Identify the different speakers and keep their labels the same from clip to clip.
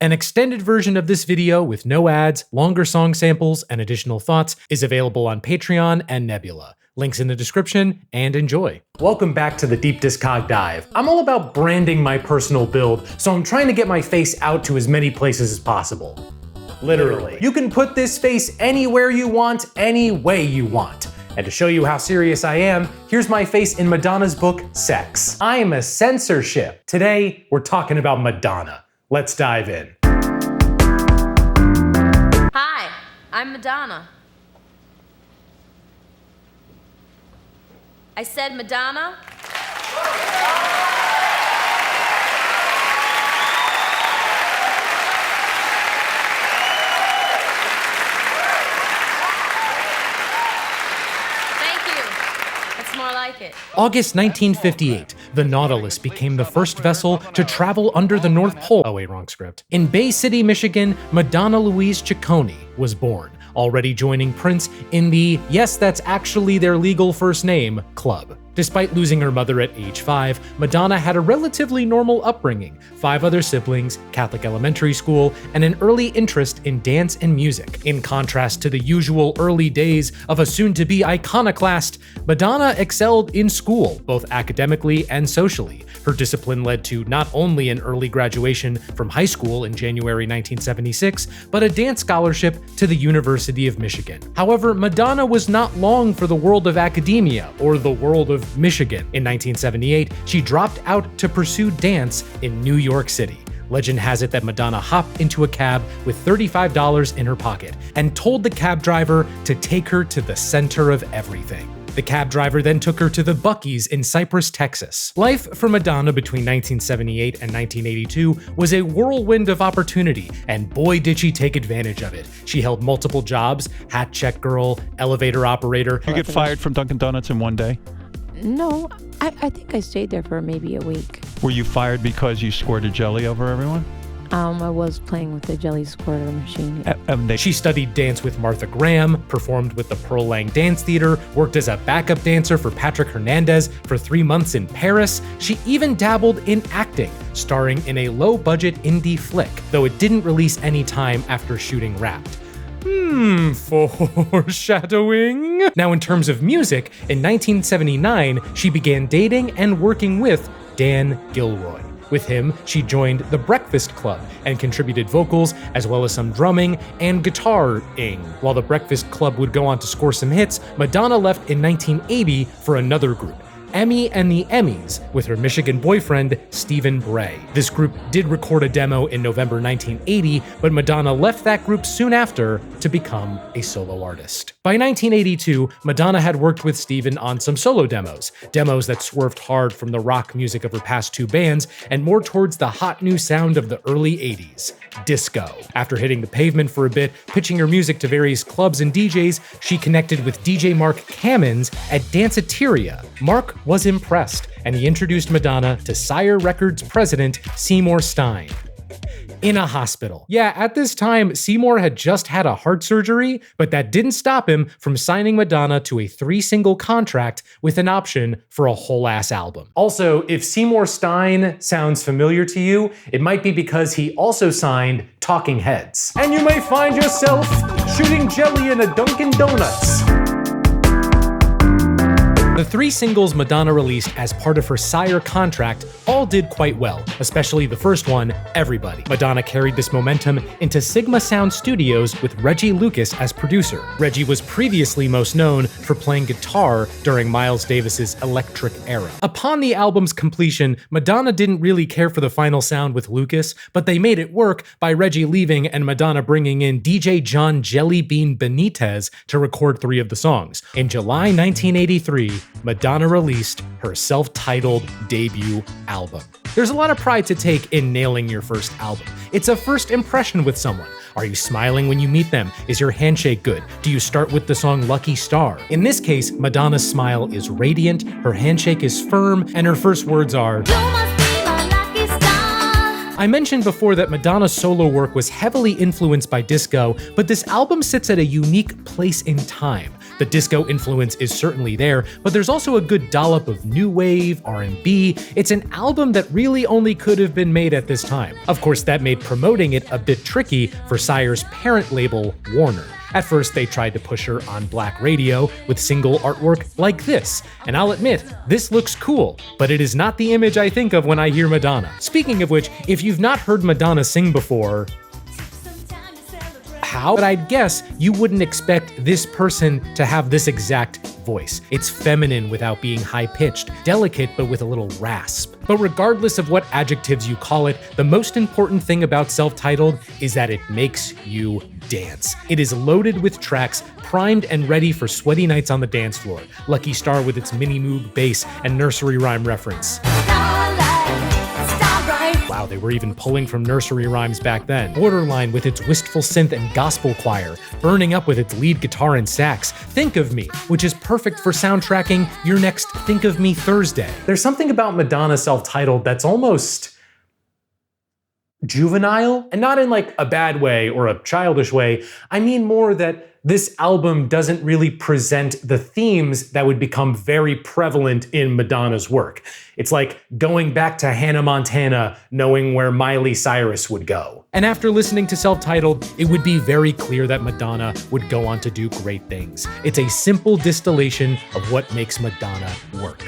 Speaker 1: An extended version of this video with no ads, longer song samples, and additional thoughts is available on Patreon and Nebula. Links in the description, and enjoy. Welcome back to the Deep DISCOG Dive. I'm all about branding my personal build, so I'm trying to get my face out to as many places as possible. Literally. You can put this face anywhere you want, any way you want. And to show you how serious I am, here's my face in Madonna's book, Sex. I'm a censorship. Today, we're talking about Madonna. Let's dive in.
Speaker 2: Hi, I'm Madonna. I said Madonna. More like it.
Speaker 1: August 1958, the Nautilus became the first vessel to travel under the North Pole. Oh wait, wrong script. In Bay City, Michigan, Madonna Louise Ciccone was born, already joining Prince in the, yes, that's actually their legal first name, club. Despite losing her mother at age 5, Madonna had a relatively normal upbringing, 5 other siblings, Catholic elementary school, and an early interest in dance and music. In contrast to the usual early days of a soon-to-be iconoclast, Madonna excelled in school, both academically and socially. Her discipline led to not only an early graduation from high school in January 1976, but a dance scholarship to the University of Michigan. However, Madonna was not long for the world of academia, or the world of Michigan. In 1978, she dropped out to pursue dance in New York City. Legend has it that Madonna hopped into a cab with $35 in her pocket and told the cab driver to take her to the center of everything. The cab driver then took her to the Buc-ee's in Cypress, Texas. Life for Madonna between 1978 and 1982 was a whirlwind of opportunity, and boy did she take advantage of it. She held multiple jobs: hat check girl, elevator operator.
Speaker 3: You get fired from Dunkin' Donuts in one day?
Speaker 4: No, I think I stayed there for maybe a week.
Speaker 3: Were you fired because you squirted jelly over everyone?
Speaker 4: I was playing with the jelly squirter machine.
Speaker 1: She studied dance with Martha Graham, performed with the Prologue Dance Theater, worked as a backup dancer for Patrick Hernandez for 3 months in Paris. She even dabbled in acting, starring in a low-budget indie flick, though it didn't release any time after shooting Wrapped. Foreshadowing. Now, in terms of music, in 1979, she began dating and working with Dan Gilroy. With him, she joined The Breakfast Club and contributed vocals as well as some drumming and guitar-ing. While The Breakfast Club would go on to score some hits, Madonna left in 1980 for another group, Emmy and the Emmys, with her Michigan boyfriend, Stephen Bray. This group did record a demo in November 1980, but Madonna left that group soon after to become a solo artist. By 1982, Madonna had worked with Stephen on some solo demos that swerved hard from the rock music of her past 2 bands and more towards the hot new sound of the early 80s, disco. After hitting the pavement for a bit, pitching her music to various clubs and DJs, she connected with DJ Mark Kamins at Danceteria. Mark was impressed, and he introduced Madonna to Sire Records president Seymour Stein. In a hospital. Yeah, at this time, Seymour had just had a heart surgery, but that didn't stop him from signing Madonna to a 3-single contract with an option for a whole-ass album. Also, if Seymour Stein sounds familiar to you, it might be because he also signed Talking Heads. And you may find yourself shooting jelly in a Dunkin' Donuts. The 3 singles Madonna released as part of her Sire contract all did quite well, especially the first one, Everybody. Madonna carried this momentum into Sigma Sound Studios with Reggie Lucas as producer. Reggie was previously most known for playing guitar during Miles Davis's Electric era. Upon the album's completion, Madonna didn't really care for the final sound with Lucas, but they made it work by Reggie leaving and Madonna bringing in DJ John Jellybean Benitez to record 3 of the songs. In July 1983, Madonna released her self-titled debut album. There's a lot of pride to take in nailing your first album. It's a first impression with someone. Are you smiling when you meet them? Is your handshake good? Do you start with the song Lucky Star? In this case, Madonna's smile is radiant, her handshake is firm, and her first words are, I mentioned before that Madonna's solo work was heavily influenced by disco, but this album sits at a unique place in time. The disco influence is certainly there, but there's also a good dollop of new wave, R&B. It's an album that really only could have been made at this time. Of course, that made promoting it a bit tricky for Sire's parent label, Warner. At first, they tried to push her on black radio with single artwork like this, and I'll admit, this looks cool, but it is not the image I think of when I hear Madonna. Speaking of which, if you've not heard Madonna sing before, how? But I'd guess you wouldn't expect this person to have this exact voice. It's feminine without being high-pitched, delicate but with a little rasp. But regardless of what adjectives you call it, the most important thing about Self-Titled is that it makes you dance. It is loaded with tracks, primed and ready for sweaty nights on the dance floor. Lucky Star with its mini moog bass and nursery rhyme reference. Wow, they were even pulling from nursery rhymes back then. Borderline with its wistful synth and gospel choir, Burning Up with its lead guitar and sax, Think of Me, which is perfect for soundtracking your next Think of Me Thursday. There's something about Madonna Self-Titled that's almost juvenile, and not in like a bad way or a childish way. I mean more that this album doesn't really present the themes that would become very prevalent in Madonna's work. It's like going back to Hannah Montana, knowing where Miley Cyrus would go. And after listening to Self-Titled, it would be very clear that Madonna would go on to do great things. It's a simple distillation of what makes Madonna work.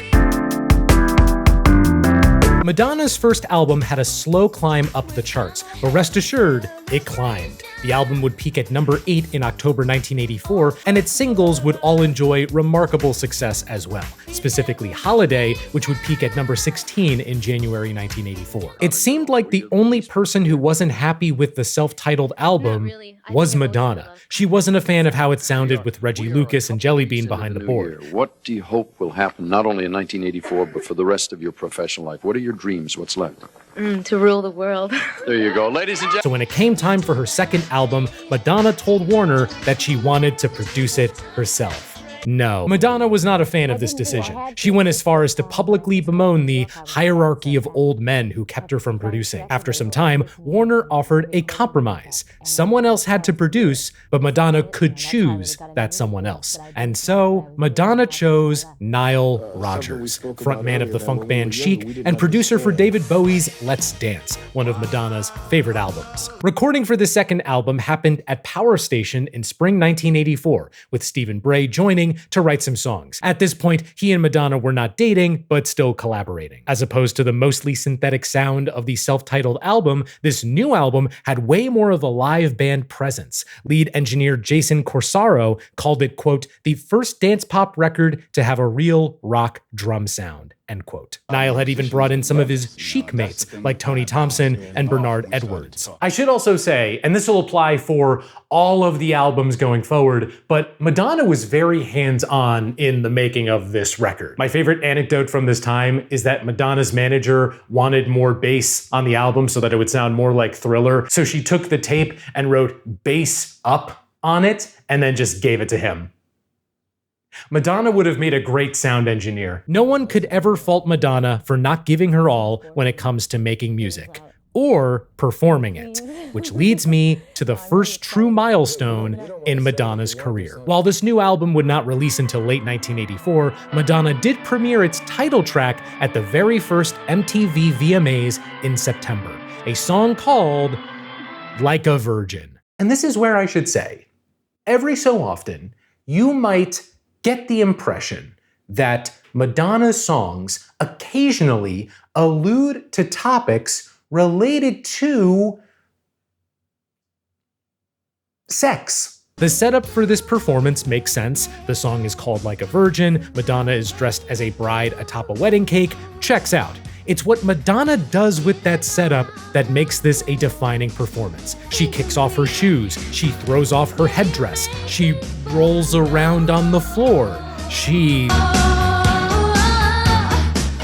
Speaker 1: Madonna's first album had a slow climb up the charts, but rest assured, it climbed. The album would peak at number 8 in October 1984, and its singles would all enjoy remarkable success as well, specifically Holiday, which would peak at number 16 in January 1984. It seemed like the only person who wasn't happy with the self-titled album was Madonna. She wasn't a fan of how it sounded with Reggie Lucas and Jelly Bean behind the board.
Speaker 5: What do you hope will happen not only in 1984, but for the rest of your professional life? What are your dreams? What's left?
Speaker 6: To rule the world.
Speaker 5: There you go, ladies and gentlemen.
Speaker 1: So when it came time for her second album, Madonna told Warner that she wanted to produce it herself. No, Madonna was not a fan of this decision. She went as far as to publicly bemoan the hierarchy of old men who kept her from producing. After some time, Warner offered a compromise. Someone else had to produce, but Madonna could choose that someone else. And so, Madonna chose Nile Rodgers, frontman of the funk band Chic and producer for David Bowie's Let's Dance, one of Madonna's favorite albums. Recording for the second album happened at Power Station in spring 1984, with Stephen Bray joining to write some songs. At this point, he and Madonna were not dating, but still collaborating. As opposed to the mostly synthetic sound of the self-titled album, this new album had way more of a live band presence. Lead engineer Jason Corsaro called it, quote, the first dance pop record to have a real rock drum sound, end quote. Nile had even brought in some of his Chic mates, like Tony Thompson and Bernard Edwards. I should also say, and this will apply for all of the albums going forward, but Madonna was very hands-on in the making of this record. My favorite anecdote from this time is that Madonna's manager wanted more bass on the album so that it would sound more like Thriller, so she took the tape and wrote "bass up" on it and then just gave it to him. Madonna would have made a great sound engineer. No one could ever fault Madonna for not giving her all when it comes to making music, or performing it, which leads me to the first true milestone in Madonna's career. While this new album would not release until late 1984, Madonna did premiere its title track at the very first MTV VMAs in September, a song called Like a Virgin. And this is where I should say, every so often, you might get the impression that Madonna's songs occasionally allude to topics related to sex. The setup for this performance makes sense. The song is called Like a Virgin, Madonna is dressed as a bride atop a wedding cake, checks out. It's what Madonna does with that setup that makes this a defining performance. She kicks off her shoes, she throws off her headdress, she rolls around on the floor, she...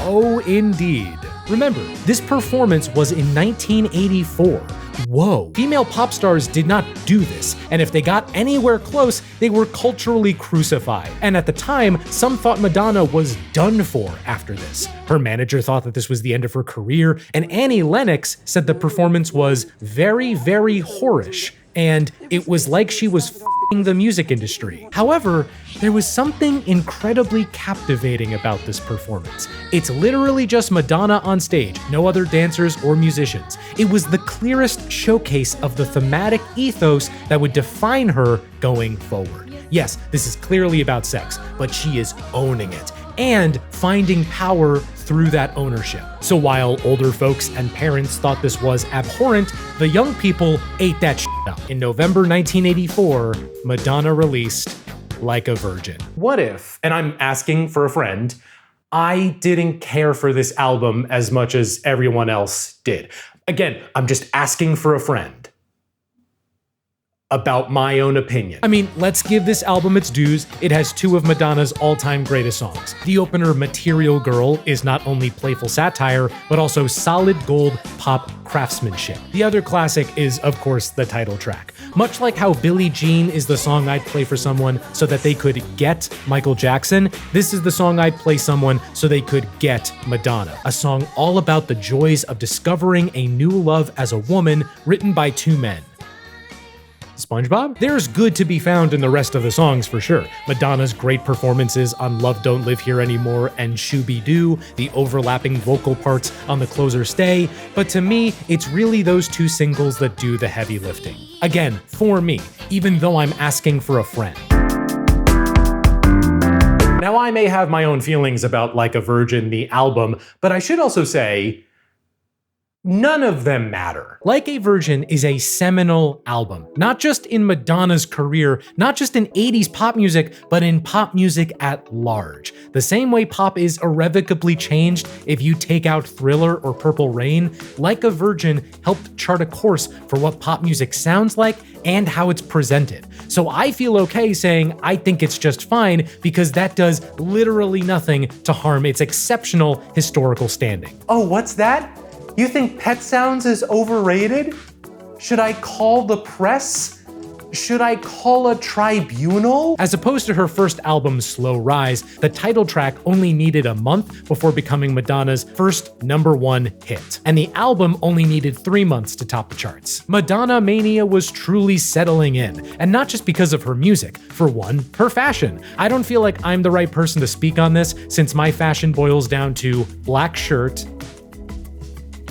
Speaker 1: Oh, indeed. Remember, this performance was in 1984. Whoa. Female pop stars did not do this, and if they got anywhere close, they were culturally crucified. And at the time, some thought Madonna was done for after this. Her manager thought that this was the end of her career, and Annie Lennox said the performance was very, very whorish and it was like she was f***ing the music industry. However, there was something incredibly captivating about this performance. It's literally just Madonna on stage, no other dancers or musicians. It was the clearest showcase of the thematic ethos that would define her going forward. Yes, this is clearly about sex, but she is owning it and finding power through that ownership. So while older folks and parents thought this was abhorrent, the young people ate that shit up. In November 1984, Madonna released Like a Virgin. What if, and I'm asking for a friend, I didn't care for this album as much as everyone else did? Again, I'm just asking for a friend about my own opinion. I mean, let's give this album its dues. It has two of Madonna's all-time greatest songs. The opener, Material Girl, is not only playful satire, but also solid gold pop craftsmanship. The other classic is, of course, the title track. Much like how Billie Jean is the song I'd play for someone so that they could get Michael Jackson, this is the song I'd play someone so they could get Madonna. A song all about the joys of discovering a new love as a woman, written by two men. SpongeBob? There's good to be found in the rest of the songs for sure. Madonna's great performances on Love Don't Live Here Anymore and Shooby-Doo, the overlapping vocal parts on the closer Stay, but to me, it's really those two singles that do the heavy lifting. Again, for me, even though I'm asking for a friend. Now, I may have my own feelings about Like a Virgin, the album, but I should also say, none of them matter. Like a Virgin is a seminal album, not just in Madonna's career, not just in 80s pop music, but in pop music at large. The same way pop is irrevocably changed if you take out Thriller or Purple Rain, Like a Virgin helped chart a course for what pop music sounds like and how it's presented. So I feel okay saying I think it's just fine because that does literally nothing to harm its exceptional historical standing. Oh, what's that? You think Pet Sounds is overrated? Should I call the press? Should I call a tribunal? As opposed to her first album, Slow Rise, the title track only needed a month before becoming Madonna's first #1 hit. And the album only needed 3 months to top the charts. Madonna Mania was truly settling in, and not just because of her music. For one, her fashion. I don't feel like I'm the right person to speak on this, since my fashion boils down to black shirt,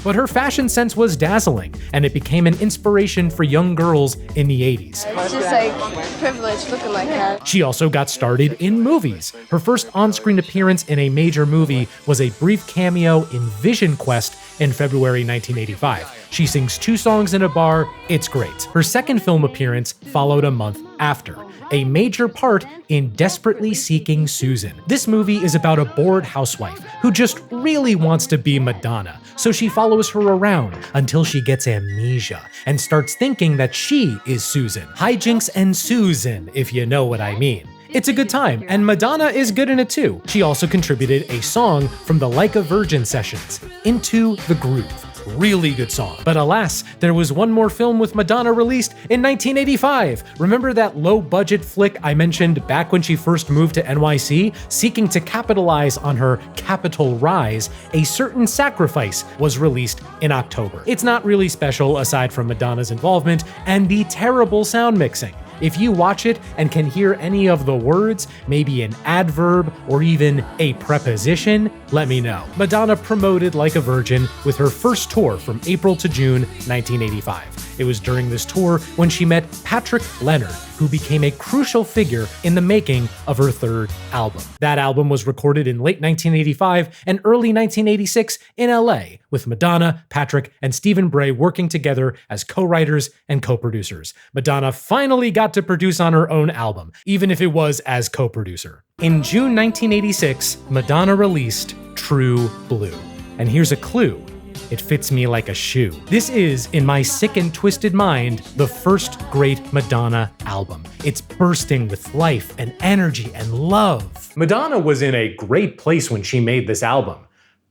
Speaker 1: but her fashion sense was dazzling, and it became an inspiration for young girls in the 80s.
Speaker 7: It's just like privilege looking like that.
Speaker 1: She also got started in movies. Her first on-screen appearance in a major movie was a brief cameo in Vision Quest in February 1985. She sings 2 songs in a bar, it's great. Her second film appearance followed a month after, a major part in Desperately Seeking Susan. This movie is about a bored housewife who just really wants to be Madonna, so she follows her around until she gets amnesia and starts thinking that she is Susan. Hijinks and Susan, if you know what I mean. It's a good time, and Madonna is good in it too. She also contributed a song from the Like a Virgin sessions, Into the Groove. Really good song. But alas, there was one more film with Madonna released in 1985. Remember that low-budget flick I mentioned back when she first moved to NYC? Seeking to capitalize on her capital rise, A Certain Sacrifice was released in October. It's not really special aside from Madonna's involvement and the terrible sound mixing. If you watch it and can hear any of the words, maybe an adverb or even a preposition, let me know. Madonna promoted Like a Virgin with her first tour from April to June 1985. It was during this tour when she met Patrick Leonard, who became a crucial figure in the making of her third album. That album was recorded in late 1985 and early 1986 in LA, with Madonna, Patrick, and Stephen Bray working together as co-writers and co-producers. Madonna finally got to produce on her own album, even if it was as co-producer. In June 1986, Madonna released True Blue. And here's a clue. It fits me like a shoe. This is, in my sick and twisted mind, the first great Madonna album. It's bursting with life and energy and love. Madonna was in a great place when she made this album.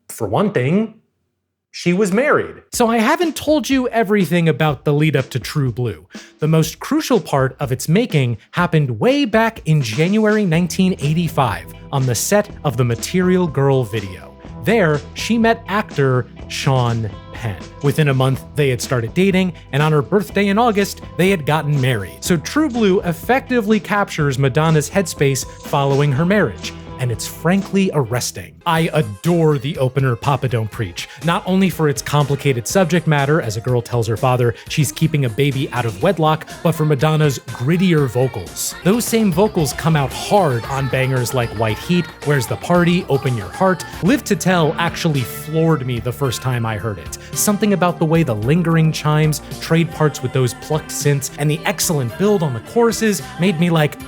Speaker 1: For one thing, she was married. So I haven't told you everything about the lead up to True Blue. The most crucial part of its making happened way back in January 1985 on the set of the Material Girl video. There, she met actor Sean Penn. Within a month, they had started dating, and on her birthday in August, they had gotten married. So True Blue effectively captures Madonna's headspace following her marriage. And it's frankly arresting. I adore the opener Papa Don't Preach, not only for its complicated subject matter as a girl tells her father she's keeping a baby out of wedlock, but for Madonna's grittier vocals. Those same vocals come out hard on bangers like White Heat, Where's the Party, Open Your Heart. Live to Tell actually floored me the first time I heard it. Something about the way the lingering chimes trade parts with those plucked synths and the excellent build on the choruses made me like,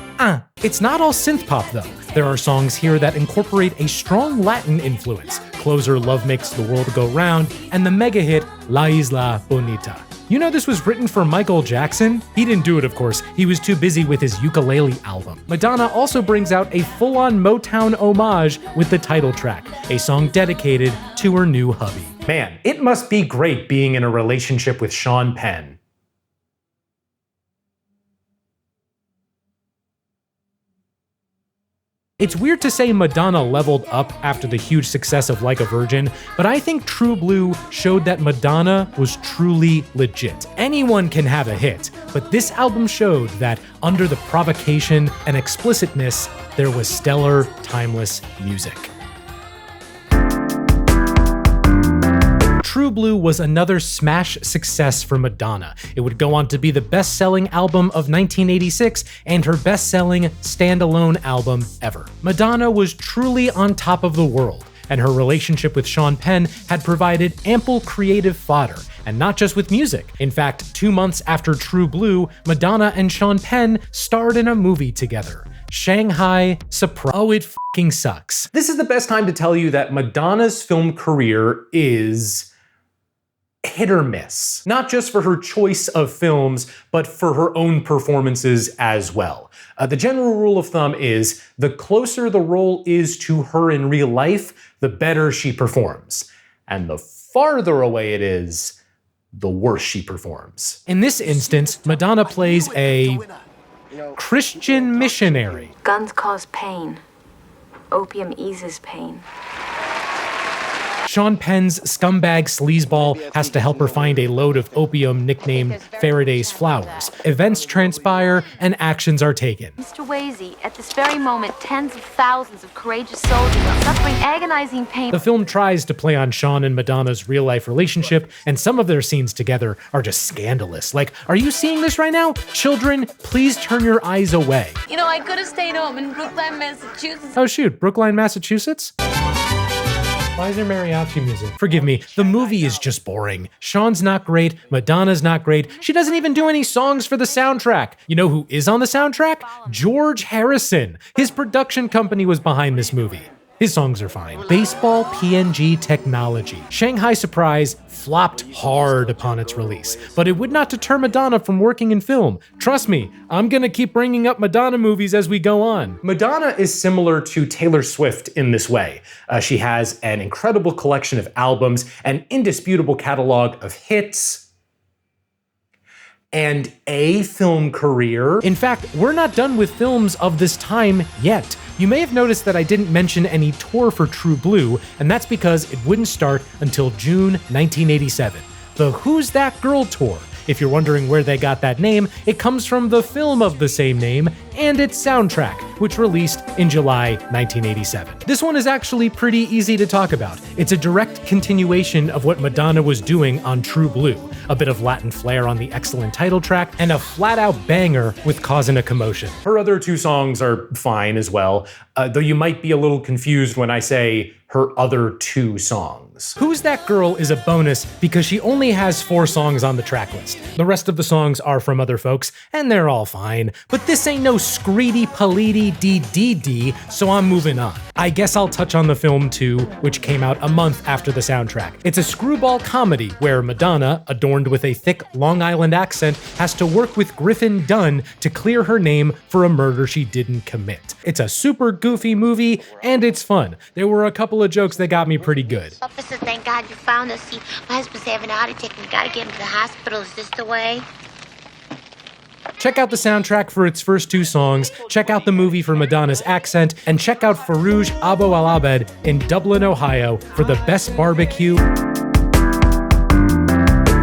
Speaker 1: It's not all synth pop though. There are songs here that incorporate a strong Latin influence. Closer, Love Makes the World Go Round, and the mega hit La Isla Bonita. You know this was written for Michael Jackson? He didn't do it, of course. He was too busy with his ukulele album. Madonna also brings out a full-on Motown homage with the title track, a song dedicated to her new hubby. Man, it must be great being in a relationship with Sean Penn. It's weird to say Madonna leveled up after the huge success of Like a Virgin, but I think True Blue showed that Madonna was truly legit. Anyone can have a hit, but this album showed that under the provocation and explicitness, there was stellar, timeless music. True Blue was another smash success for Madonna. It would go on to be the best-selling album of 1986 and her best-selling standalone album ever. Madonna was truly on top of the world, and her relationship with Sean Penn had provided ample creative fodder, and not just with music. In fact, 2 months after True Blue, Madonna and Sean Penn starred in a movie together. Shanghai Surprise. Oh, it f***ing sucks. This is the best time to tell you that Madonna's film career is hit or miss. Not just for her choice of films, but for her own performances as well. The general rule of thumb is the closer the role is to her in real life, the better she performs. And the farther away it is, the worse she performs. In this instance, Madonna plays a Christian missionary.
Speaker 6: Guns cause pain. Opium eases pain.
Speaker 1: Sean Penn's scumbag sleazeball has to help her find a load of opium nicknamed Faraday's Flowers. Events transpire and actions are taken.
Speaker 6: Mr. Wazy, at this very moment, tens of thousands of courageous soldiers are suffering agonizing pain.
Speaker 1: The film tries to play on Sean and Madonna's real-life relationship, and some of their scenes together are just scandalous. Like, are you seeing this right now? Children, please turn your eyes away.
Speaker 2: You know, I could have stayed home in Brookline, Massachusetts.
Speaker 1: Oh shoot, Brookline, Massachusetts? Why is there mariachi music? Forgive me, the movie is just boring. Sean's not great, Madonna's not great, she doesn't even do any songs for the soundtrack. You know who is on the soundtrack? George Harrison. His production company was behind this movie. His songs are fine. Baseball PNG technology. Shanghai Surprise flopped hard upon its release, but it would not deter Madonna from working in film. Trust me, I'm gonna keep bringing up Madonna movies as we go on. Madonna is similar to Taylor Swift in this way. She has an incredible collection of albums, an indisputable catalog of hits, and a film career. In fact, we're not done with films of this time yet. You may have noticed that I didn't mention any tour for True Blue, and that's because it wouldn't start until June 1987. The Who's That Girl tour. If you're wondering where they got that name, it comes from the film of the same name and its soundtrack, which released in July 1987. This one is actually pretty easy to talk about. It's a direct continuation of what Madonna was doing on True Blue. A bit of Latin flair on the excellent title track, and a flat-out banger with Causing a Commotion. Her other two songs are fine as well, though you might be a little confused when I say her other two songs. Who's That Girl is a bonus because she only has 4 songs on the track list. The rest of the songs are from other folks, and they're all fine. But this ain't no screedy palidi DDD, so I'm moving on. I guess I'll touch on the film too, which came out a month after the soundtrack. It's a screwball comedy where Madonna, adorned with a thick Long Island accent, has to work with Griffin Dunne to clear her name for a murder she didn't commit. It's a super goofy movie, and it's fun. There were a couple of jokes that got me pretty good.
Speaker 8: Officer, thank God you found us. See, my husband's having a heart attack and we gotta get him to the hospital. Is this the way?
Speaker 1: Check out the soundtrack for its first 2 songs, check out the movie for Madonna's accent, and check out Farouj Abu Al Abed in Dublin, Ohio for the best barbecue.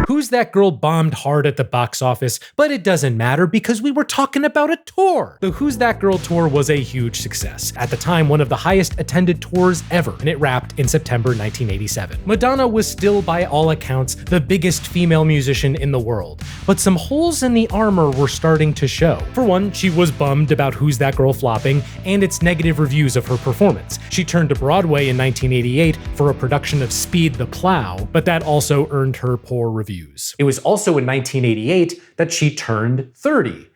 Speaker 1: Who's That Girl bombed hard at the box office, but it doesn't matter because we were talking about a tour. The Who's That Girl tour was a huge success. At the time, one of the highest attended tours ever, and it wrapped in September 1987. Madonna was still, by all accounts, the biggest female musician in the world, but some holes in the armor were starting to show. For one, she was bummed about Who's That Girl flopping and its negative reviews of her performance. She turned to Broadway in 1988 for a production of Speed the Plow, but that also earned her poor reviews. It was also in 1988 that she turned 30,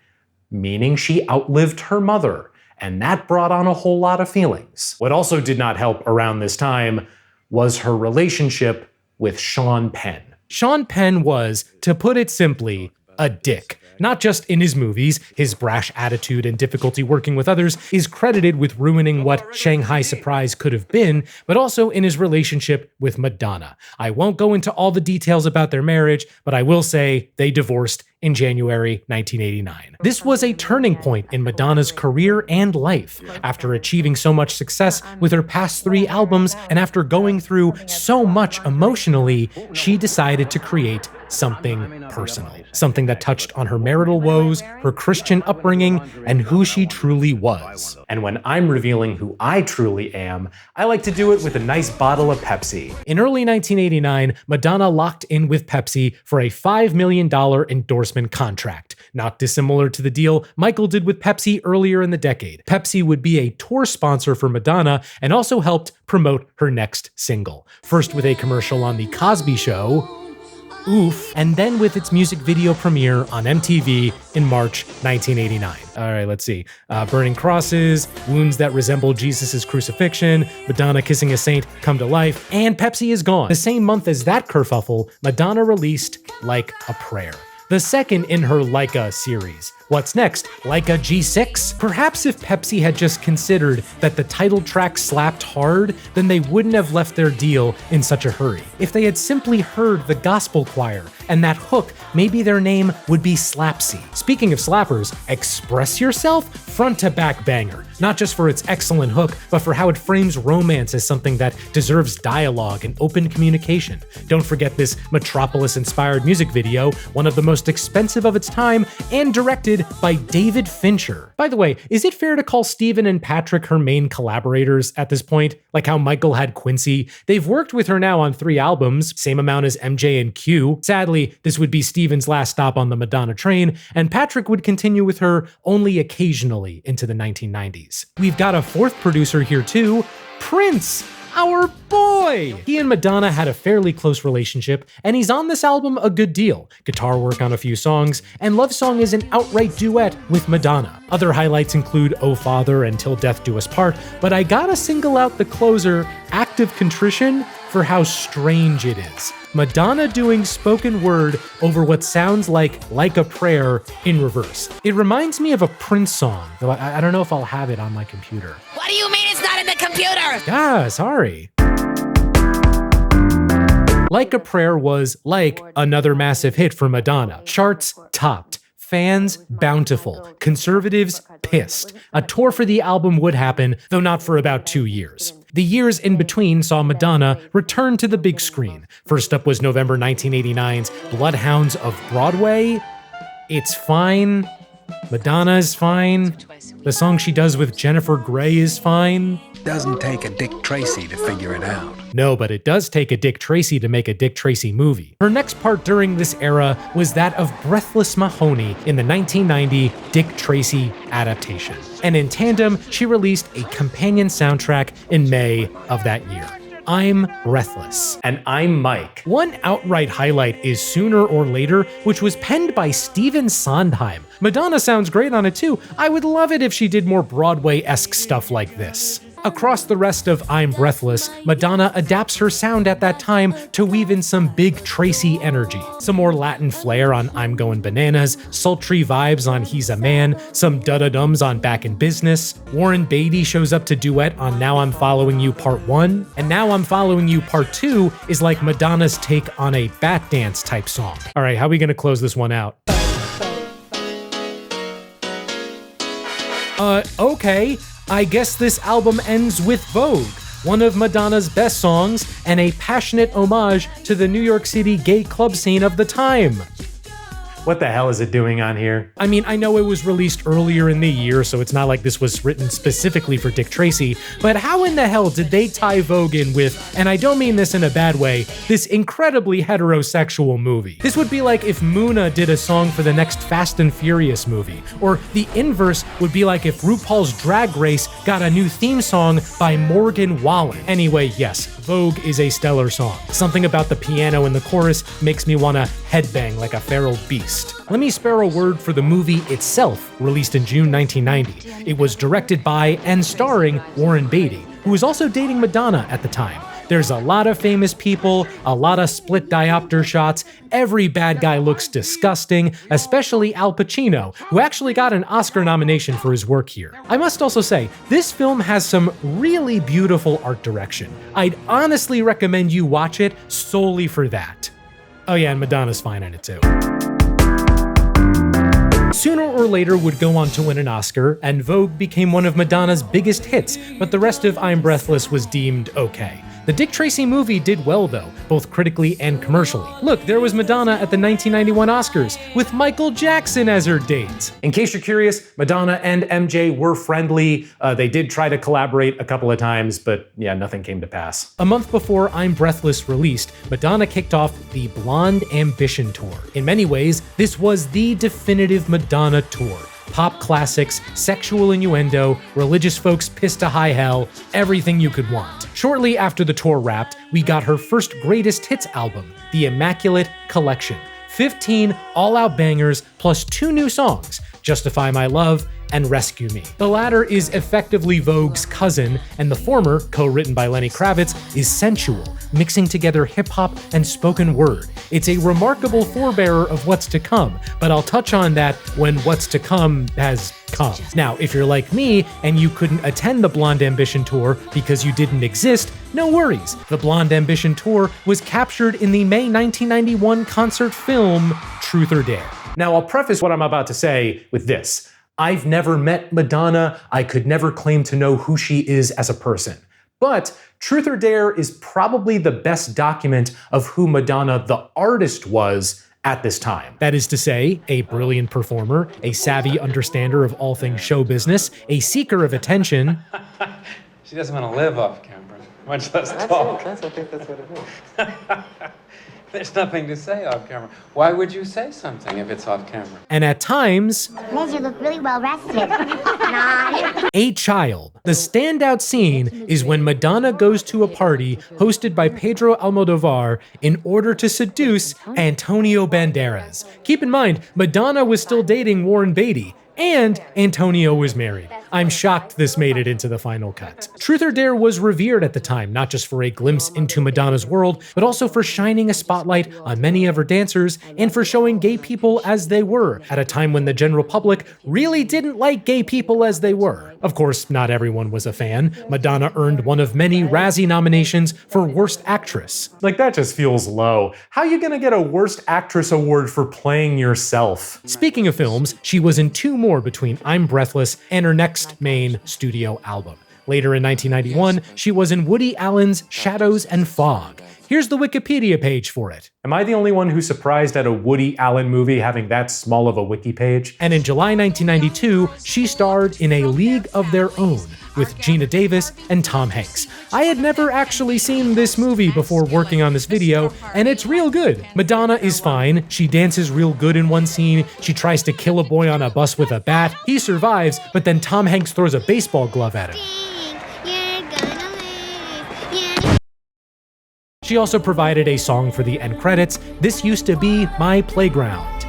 Speaker 1: meaning she outlived her mother, and that brought on a whole lot of feelings. What also did not help around this time was her relationship with Sean Penn. Sean Penn was, to put it simply, a dick. Not just in his movies, his brash attitude and difficulty working with others is credited with ruining what Shanghai Surprise could have been, but also in his relationship with Madonna. I won't go into all the details about their marriage, but I will say they divorced in January 1989. This was a turning point in Madonna's career and life. After achieving so much success with her past 3 albums, and after going through so much emotionally, she decided to create something personal. Something that touched on her marital woes, her Christian upbringing, and who she truly was. And when I'm revealing who I truly am, I like to do it with a nice bottle of Pepsi. In early 1989, Madonna locked in with Pepsi for a $5 million endorsement contract, not dissimilar to the deal Michael did with Pepsi earlier in the decade. Pepsi would be a tour sponsor for Madonna and also helped promote her next single. First with a commercial on The Cosby Show, Oof, and then with its music video premiere on MTV in March 1989. All right, let's see. Burning Crosses, Wounds That Resemble Jesus' Crucifixion, Madonna Kissing a Saint Come to Life, and Pepsi Is Gone. The same month as that kerfuffle, Madonna released Like a Prayer, the second in her Leica series. What's next? Leica G6? Perhaps if Pepsi had just considered that the title track slapped hard, then they wouldn't have left their deal in such a hurry. If they had simply heard the gospel choir and that hook, maybe their name would be Slapsy. Speaking of slappers, Express Yourself? Front to back banger. Not just for its excellent hook, but for how it frames romance as something that deserves dialogue and open communication. Don't forget this Metropolis-inspired music video, one of the most expensive of its time, and directed by David Fincher. By the way, is it fair to call Steven and Patrick her main collaborators at this point? Like how Michael had Quincy? They've worked with her now on 3 albums, same amount as MJ and Q. Sadly, this would be Steven's last stop on the Madonna train, and Patrick would continue with her only occasionally into the 1990s. We've got a 4th producer here too, Prince, our boy! He and Madonna had a fairly close relationship, and he's on this album a good deal. Guitar work on a few songs, and Love Song is an outright duet with Madonna. Other highlights include Oh Father and Till Death Do Us Part, but I gotta single out the closer, Act of Contrition, for how strange it is. Madonna doing spoken word over what sounds like a prayer in reverse. It reminds me of a Prince song, though I don't know if I'll have it on my computer.
Speaker 2: What do you mean it's not in the computer?
Speaker 1: Ah, sorry. Like a Prayer was like another massive hit for Madonna. Charts topped. Fans bountiful. Conservatives pissed. A tour for the album would happen, though not for about 2 years. The years in between saw Madonna return to the big screen. First up was November 1989's Bloodhounds of Broadway. It's fine. Madonna is fine. The song she does with Jennifer Grey is fine.
Speaker 9: Doesn't take a Dick Tracy to figure it out.
Speaker 1: No, but it does take a Dick Tracy to make a Dick Tracy movie. Her next part during this era was that of Breathless Mahoney in the 1990 Dick Tracy adaptation. And in tandem, she released a companion soundtrack in May of that year. I'm Breathless. And I'm Mike. One outright highlight is Sooner or Later, which was penned by Stephen Sondheim. Madonna sounds great on it too. I would love it if she did more Broadway-esque stuff like this. Across the rest of I'm Breathless, Madonna adapts her sound at that time to weave in some big Tracy energy. Some more Latin flair on I'm Going Bananas, sultry vibes on He's a Man, some dum-dums on Back in Business. Warren Beatty shows up to duet on Now I'm Following You Part 1, and Now I'm Following You Part 2 is like Madonna's take on a bat dance type song. All right, how are we gonna close this one out? Okay, I guess this album ends with Vogue, one of Madonna's best songs and a passionate homage to the New York City gay club scene of the time. What the hell is it doing on here? I mean, I know it was released earlier in the year, so it's not like this was written specifically for Dick Tracy, but how in the hell did they tie Vogue in with, and I don't mean this in a bad way, this incredibly heterosexual movie? This would be like if Muna did a song for the next Fast and Furious movie, or the inverse would be like if RuPaul's Drag Race got a new theme song by Morgan Wallen. Anyway, yes, Vogue is a stellar song. Something about the piano in the chorus makes me want to headbang like a feral beast. Let me spare a word for the movie itself, released in June 1990. It was directed by and starring Warren Beatty, who was also dating Madonna at the time. There's a lot of famous people, a lot of split diopter shots, every bad guy looks disgusting, especially Al Pacino, who actually got an Oscar nomination for his work here. I must also say, this film has some really beautiful art direction. I'd honestly recommend you watch it solely for that. Oh yeah, and Madonna's fine in it too. Sooner or later would go on to win an Oscar, and Vogue became one of Madonna's biggest hits, but the rest of I'm Breathless was deemed okay. The Dick Tracy movie did well though, both critically and commercially. Look, there was Madonna at the 1991 Oscars, with Michael Jackson as her date. In case you're curious, Madonna and MJ were friendly. They did try to collaborate a couple of times, but yeah, nothing came to pass. A month before I'm Breathless released, Madonna kicked off the Blonde Ambition Tour. In many ways, this was the definitive Madonna tour. Pop classics, sexual innuendo, religious folks pissed to high hell, everything you could want. Shortly after the tour wrapped, we got her first greatest hits album, The Immaculate Collection. 15 all-out bangers plus 2 new songs, Justify My Love and Rescue Me. The latter is effectively Vogue's cousin, and the former, co-written by Lenny Kravitz, is sensual, mixing together hip-hop and spoken word. It's a remarkable forebearer of what's to come, but I'll touch on that when what's to come has come. Now, if you're like me and you couldn't attend the Blonde Ambition Tour because you didn't exist, no worries. The Blonde Ambition Tour was captured in the May 1991 concert film Truth or Dare. Now, I'll preface what I'm about to say with this. I've never met Madonna. I could never claim to know who she is as a person. But Truth or Dare is probably the best document of who Madonna the artist was at this time. That is to say, a brilliant performer, a savvy understander of all things show business, a seeker of attention.
Speaker 10: She doesn't want to live off camera, much less talk.
Speaker 11: I think that's what it is.
Speaker 10: There's nothing to say off camera. Why would you say something if it's off camera?
Speaker 1: And at times,
Speaker 8: Liz, you look really well rested.
Speaker 1: a child. The standout scene is when Madonna goes to a party hosted by Pedro Almodovar in order to seduce Antonio Banderas. Keep in mind, Madonna was still dating Warren Beatty, and Antonio was married. I'm shocked this made it into the final cut. Truth or Dare was revered at the time, not just for a glimpse into Madonna's world, but also for shining a spotlight on many of her dancers and for showing gay people as they were, at a time when the general public really didn't like gay people as they were. Of course, not everyone was a fan. Madonna earned one of many Razzie nominations for Worst Actress. Like, that just feels low. How are you gonna get a Worst Actress award for playing yourself? Speaking of films, she was in 2 more between I'm Breathless and her next main studio album. Later in 1991, she was in Woody Allen's Shadows and Fog. Here's the Wikipedia page for it. Am I the only one who's surprised at a Woody Allen movie having that small of a wiki page? And in July 1992, she starred in A League of Their Own with Gina Davis and Tom Hanks. I had never actually seen this movie before working on this video, and it's real good. Madonna is fine. She dances real good in one scene. She tries to kill a boy on a bus with a bat. He survives, but then Tom Hanks throws a baseball glove at him. She also provided a song for the end credits, This Used to Be My Playground.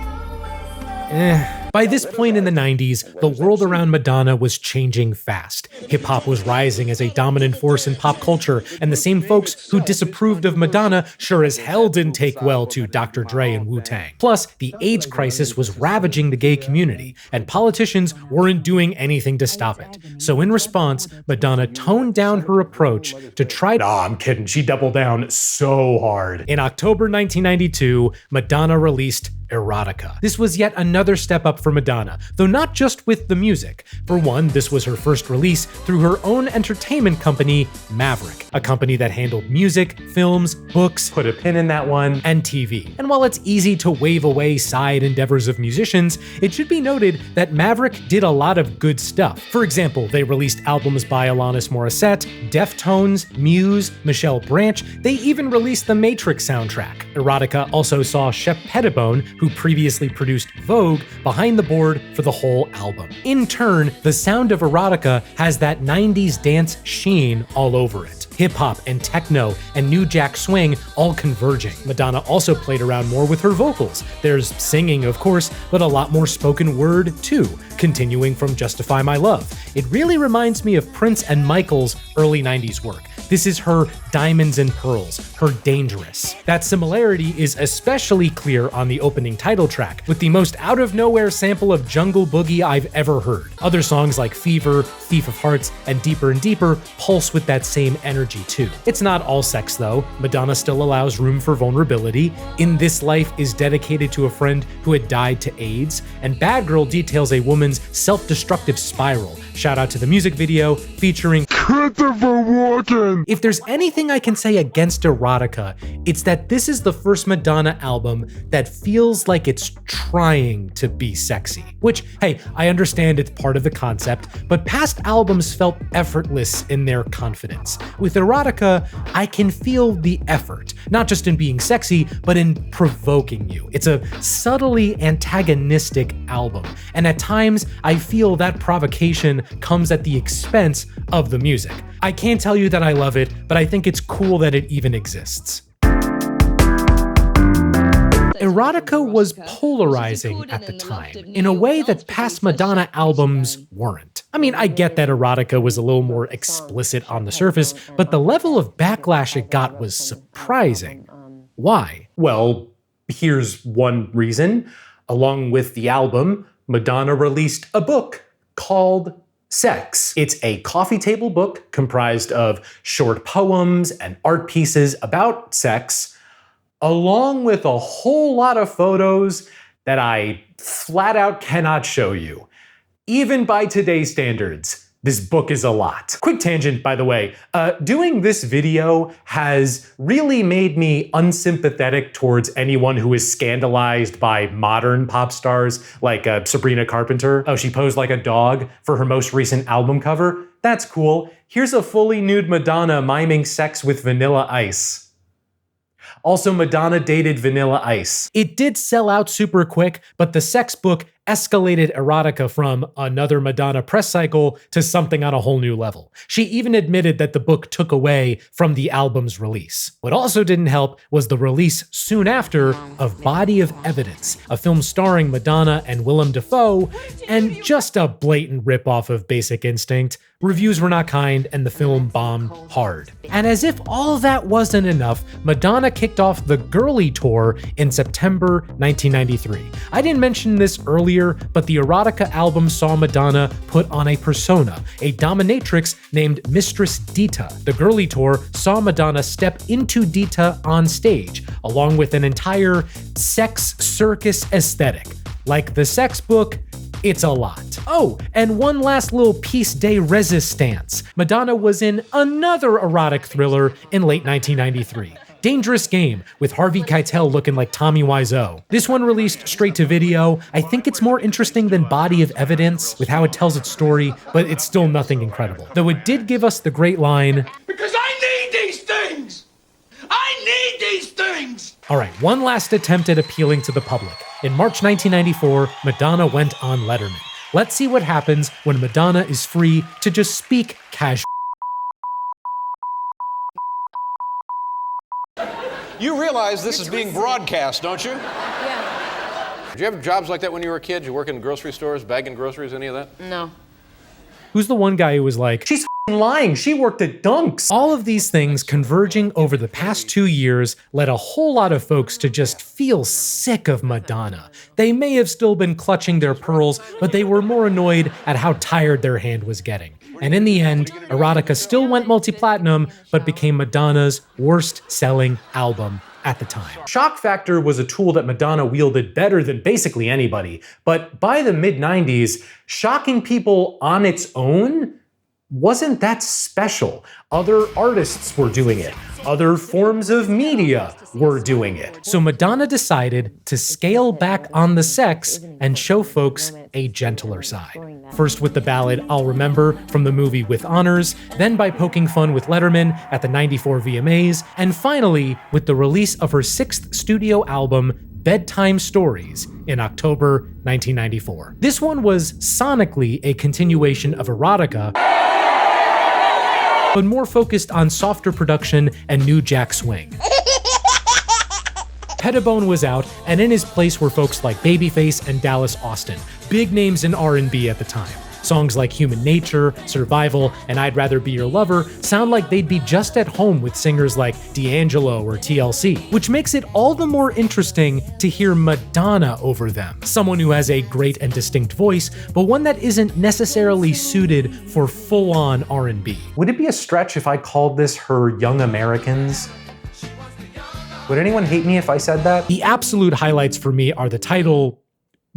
Speaker 1: By this point in the 90s, the world around Madonna was changing fast. Hip-hop was rising as a dominant force in pop culture, and the same folks who disapproved of Madonna sure as hell didn't take well to Dr. Dre and Wu-Tang. Plus, the AIDS crisis was ravaging the gay community, and politicians weren't doing anything to stop it. So in response, Madonna toned down her approach to try to— I'm kidding, she doubled down so hard. In October 1992, Madonna released Erotica. This was yet another step up for Madonna, though not just with the music. For one, this was her first release through her own entertainment company, Maverick, a company that handled music, films, books, put a pin in that one, and TV. And while it's easy to wave away side endeavors of musicians, it should be noted that Maverick did a lot of good stuff. For example, they released albums by Alanis Morissette, Deftones, Muse, Michelle Branch. They even released the Matrix soundtrack. Erotica also saw Shep Pettibone, who previously produced Vogue, behind the board for the whole album. In turn, the sound of Erotica has that 90s dance sheen all over it. Hip-hop and techno and new jack swing all converging. Madonna also played around more with her vocals. There's singing, of course, but a lot more spoken word too, continuing from Justify My Love. It really reminds me of Prince and Michael's early 90s work. This is her Diamonds and Pearls, her Dangerous. That similarity is especially clear on the opening title track, with the most out-of-nowhere sample of Jungle Boogie I've ever heard. Other songs like Fever, Thief of Hearts, and Deeper pulse with that same energy too. It's not all sex though. Madonna still allows room for vulnerability. In This Life is dedicated to a friend who had died to AIDS, and Bad Girl details a woman's self-destructive spiral. Shout out to the music video featuring Christopher Walken. If there's anything I can say against Erotica, it's that this is the first Madonna album that feels like it's trying to be sexy. Which, hey, I understand it's part of the concept, but past albums felt effortless in their confidence. With Erotica, I can feel the effort, not just in being sexy, but in provoking you. It's a subtly antagonistic album, and at times I feel that provocation comes at the expense of the music. I can't tell you that I love it, but I think it's cool that it even exists. Erotica was polarizing at the time, in a way that past Madonna albums weren't. I mean, I get that Erotica was a little more explicit on the surface, but the level of backlash it got was surprising. Why? Well, here's one reason. Along with the album, Madonna released a book called Sex. It's a coffee table book comprised of short poems and art pieces about sex, along with a whole lot of photos that I flat out cannot show you. Even by today's standards, this book is a lot. Quick tangent, by the way. Doing this video has really made me unsympathetic towards anyone who is scandalized by modern pop stars like Sabrina Carpenter. Oh, she posed like a dog for her most recent album cover? That's cool. Here's a fully nude Madonna miming sex with Vanilla Ice. Also, Madonna dated Vanilla Ice. It did sell out super quick, but the sex book escalated Erotica from another Madonna press cycle to something on a whole new level. She even admitted that the book took away from the album's release. What also didn't help was the release soon after of Body of Evidence, a film starring Madonna and Willem Dafoe, and just a blatant ripoff of Basic Instinct. Reviews were not kind, and the film bombed hard. And as if all that wasn't enough, Madonna kicked off the Girly Tour in September 1993. I didn't mention this earlier, but the Erotica album saw Madonna put on a persona, a dominatrix named Mistress Dita. The Girly Tour saw Madonna step into Dita on stage, along with an entire sex circus aesthetic. Like the sex book, it's a lot. Oh, and one last little piece de resistance. Madonna was in another erotic thriller in late 1993. Dangerous Game, with Harvey Keitel looking like Tommy Wiseau. This one released straight to video. I think it's more interesting than Body of Evidence with how it tells its story, but it's still nothing incredible. Though it did give us the great line, "Because I need these things! I need these things!" All right, one last attempt at appealing to the public. In March 1994, Madonna went on Letterman. Let's see what happens when Madonna is free to just speak casually.
Speaker 12: You realize this is being broadcast, don't you? Yeah. Did you have jobs like that when you were a kid? Did you work in grocery stores, bagging groceries, any of that?
Speaker 6: No.
Speaker 1: Who's the one guy who was like, "She's lying, she worked at Dunks"? All of these things converging over the past 2 years led a whole lot of folks to just feel sick of Madonna. They may have still been clutching their pearls, but they were more annoyed at how tired their hand was getting. And in the end, Erotica still went multi-platinum, but became Madonna's worst-selling album at the time. Shock factor was a tool that Madonna wielded better than basically anybody, but by the mid-90s, shocking people on its own wasn't that special. Other artists were doing it. Other forms of media were doing it. So Madonna decided to scale back on the sex and show folks a gentler side. First with the ballad I'll Remember from the movie With Honors, then by poking fun with Letterman at the '94 VMAs, and finally with the release of her 6th studio album, Bedtime Stories, in October 1994. This one was sonically a continuation of Erotica, but more focused on softer production and new jack swing. Pettibone was out, and in his place were folks like Babyface and Dallas Austin, big names in R&B at the time. Songs like Human Nature, Survival, and I'd Rather Be Your Lover sound like they'd be just at home with singers like D'Angelo or TLC, which makes it all the more interesting to hear Madonna over them. Someone who has a great and distinct voice, but one that isn't necessarily suited for full-on R&B. Would it be a stretch if I called this her Young Americans? Would anyone hate me if I said that? The absolute highlights for me are the title,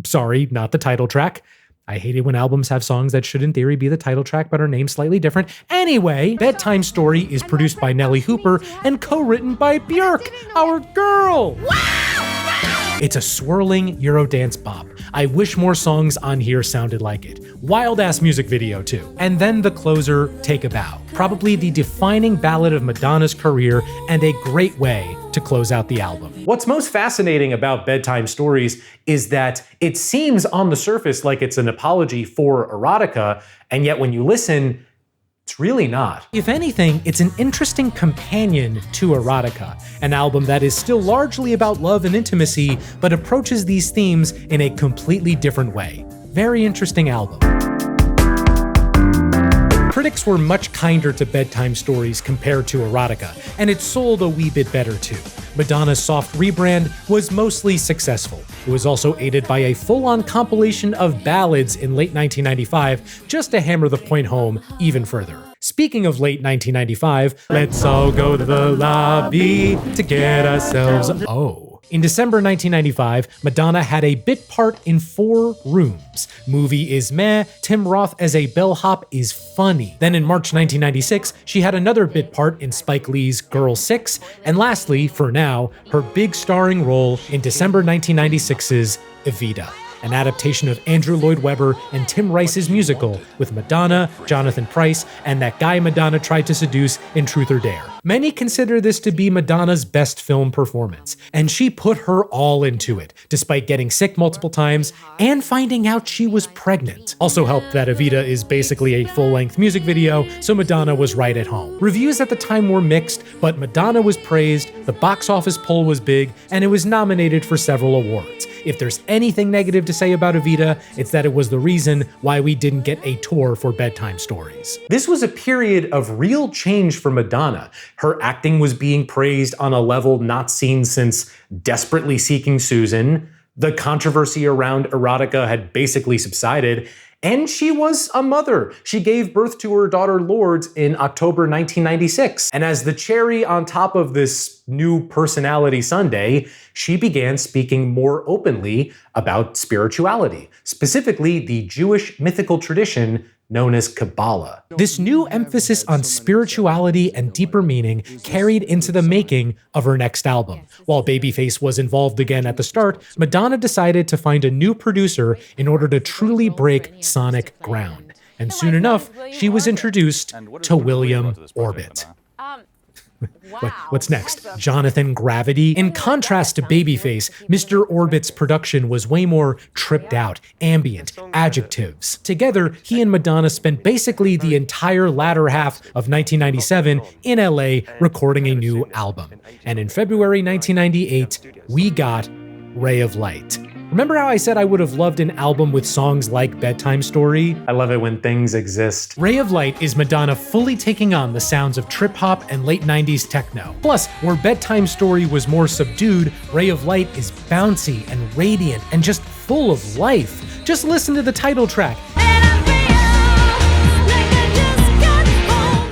Speaker 1: sorry, not the title track. I hate it when albums have songs that should in theory be the title track but are named slightly different. Anyway, Bedtime Story is produced by Nelly Hooper and co-written by Björk, our girl! Wow! It's a swirling Eurodance bop. I wish more songs on here sounded like it. Wild-ass music video too. And then the closer, Take a Bow. Probably the defining ballad of Madonna's career and a great way to close out the album. What's most fascinating about Bedtime Stories is that it seems on the surface like it's an apology for Erotica, and yet when you listen, it's really not. If anything, it's an interesting companion to Erotica, an album that is still largely about love and intimacy, but approaches these themes in a completely different way. Very interesting album. Critics were much kinder to Bedtime Stories compared to Erotica, and it sold a wee bit better too. Madonna's soft rebrand was mostly successful. It was also aided by a full-on compilation of ballads in late 1995, just to hammer the point home even further. Speaking of late 1995, let's all go to the lobby to get ourselves In December 1995, Madonna had a bit part in 4 Rooms. Movie is meh, Tim Roth as a bellhop is funny. Then in March 1996, she had another bit part in Spike Lee's Girl 6, and lastly, for now, her big starring role in December 1996's Evita, an adaptation of Andrew Lloyd Webber and Tim Rice's musical with Madonna, Jonathan Pryce, and that guy Madonna tried to seduce in Truth or Dare. Many consider this to be Madonna's best film performance, and she put her all into it, despite getting sick multiple times and finding out she was pregnant. Also helped that Evita is basically a full-length music video, so Madonna was right at home. Reviews at the time were mixed, but Madonna was praised, the box office poll was big, and it was nominated for several awards. If there's anything negative to say about Evita, it's that it was the reason why we didn't get a tour for Bedtime Stories. This was a period of real change for Madonna. Her acting was being praised on a level not seen since Desperately Seeking Susan. The controversy around Erotica had basically subsided, and she was a mother. She gave birth to her daughter Lourdes in October 1996. And as the cherry on top of this new personality sundae, she began speaking more openly about spirituality, specifically the Jewish mythical tradition known as Kabbalah. This new emphasis on spirituality and deeper meaning carried into the making of her next album. While Babyface was involved again at the start, Madonna decided to find a new producer in order to truly break sonic ground. And soon enough, she was introduced to William Orbit. What's next? Jonathan Gravity? In contrast to Babyface, Mr. Orbit's production was way more tripped out, ambient, adjectives. Together, he and Madonna spent basically the entire latter half of 1997 in LA recording a new album. And in February 1998, we got Ray of Light. Remember how I said I would have loved an album with songs like Bedtime Story? I love it when things exist. Ray of Light is Madonna fully taking on the sounds of trip-hop and late 90s techno. Plus, where Bedtime Story was more subdued, Ray of Light is bouncy and radiant and just full of life. Just listen to the title track.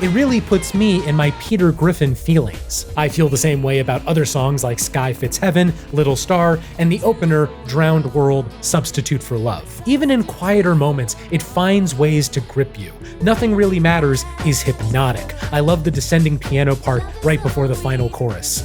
Speaker 1: It really puts me in my Peter Griffin feelings. I feel the same way about other songs like Sky Fits Heaven, Little Star, and the opener Drowned World, Substitute for Love. Even in quieter moments, it finds ways to grip you. Nothing Really Matters is hypnotic. I love the descending piano part right before the final chorus.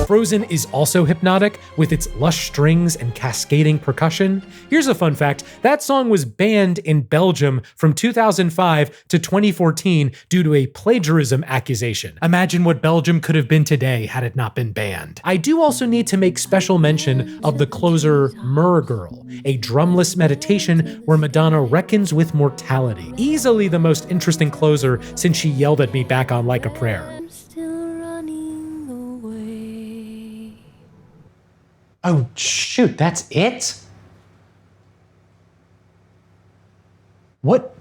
Speaker 1: Frozen is also hypnotic, with its lush strings and cascading percussion. Here's a fun fact: that song was banned in Belgium from 2005 to 2014 due to a plagiarism accusation. Imagine what Belgium could have been today had it not been banned. I do also need to make special mention of the closer Myrrh Girl, a drumless meditation where Madonna reckons with mortality. Easily the most interesting closer since she yelled at me back on Like a Prayer. Oh shoot, that's it? What?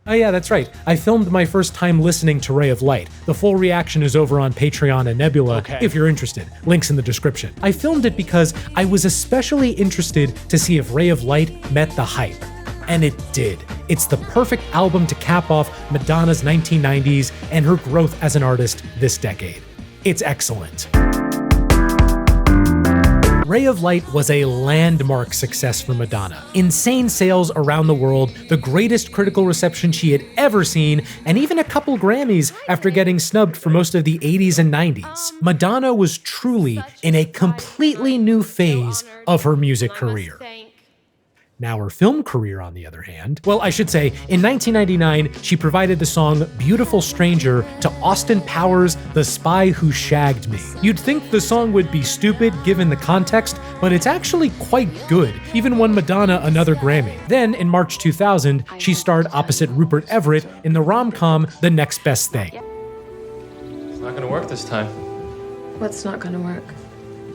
Speaker 1: Oh yeah, that's right. I filmed my first time listening to Ray of Light. The full reaction is over on Patreon and Nebula, if you're interested. Links in the description. I filmed it because I was especially interested to see if Ray of Light met the hype. And it did. It's the perfect album to cap off Madonna's 1990s and her growth as an artist this decade. It's excellent. Ray of Light was a landmark success for Madonna. Insane sales around the world, the greatest critical reception she had ever seen, and even a couple Grammys after getting snubbed for most of the 80s and 90s. Madonna was truly in a completely new phase of her music career. Now her film career, on the other hand, well, I should say, in 1999, she provided the song Beautiful Stranger to Austin Powers' The Spy Who Shagged Me. You'd think the song would be stupid given the context, but it's actually quite good, even won Madonna another Grammy. Then, in March 2000, she starred opposite Rupert Everett in the rom-com The Next Best Thing.
Speaker 11: It's not gonna work this time.
Speaker 7: What's not gonna work?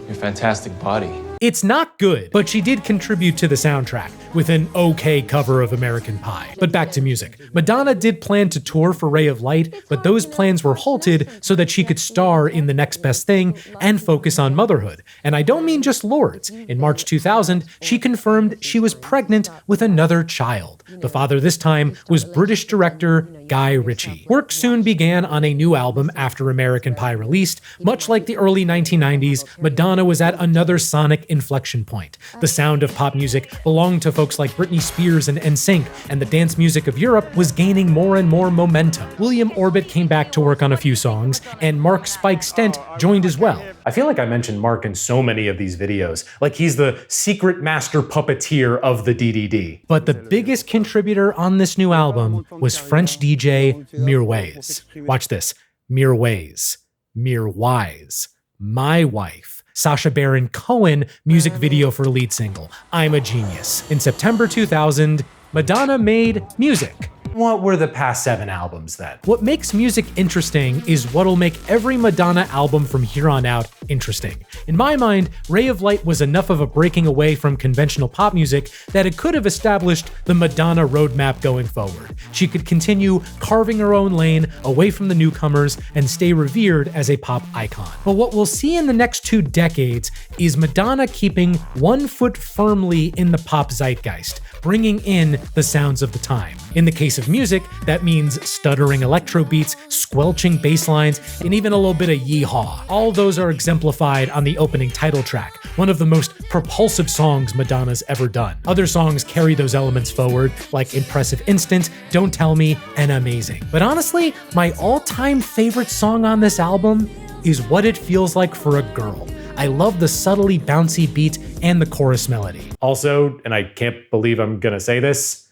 Speaker 11: Your fantastic body.
Speaker 1: It's not good, but she did contribute to the soundtrack with an okay cover of American Pie. But back to music. Madonna did plan to tour for Ray of Light, but those plans were halted so that she could star in The Next Best Thing and focus on motherhood. And I don't mean just Lourdes. In March 2000, she confirmed she was pregnant with another child. The father this time was British director Guy Ritchie. Work soon began on a new album after American Pie released. Much like the early 1990s, Madonna was at another sonic inflection point. The sound of pop music belonged to folks like Britney Spears and NSYNC, and the dance music of Europe was gaining more and more momentum. William Orbit came back to work on a few songs, and Mark Spike Stent joined as well. I feel like I mentioned Mark in so many of these videos, like he's the secret master puppeteer of the DDD. But the biggest contributor on this new album was French DJ Mirwais. Watch this. Mirwais. Mirwais. My Wife. Sacha Baron Cohen music video for lead single, I'm a Genius. In September 2000, Madonna made music. What were the past 7 albums then? What makes music interesting is what'll make every Madonna album from here on out interesting. In my mind, Ray of Light was enough of a breaking away from conventional pop music that it could have established the Madonna roadmap going forward. She could continue carving her own lane away from the newcomers and stay revered as a pop icon. But what we'll see in the next 2 decades is Madonna keeping one foot firmly in the pop zeitgeist, bringing in the sounds of the time. In the case of music, that means stuttering electro beats, squelching bass lines, and even a little bit of yeehaw. All those are exemplified on the opening title track, one of the most propulsive songs Madonna's ever done. Other songs carry those elements forward, like Impressive Instant, Don't Tell Me, and Amazing. But honestly, my all-time favorite song on this album is What It Feels Like for a Girl. I love the subtly bouncy beat and the chorus melody. Also, and I can't believe I'm gonna say this,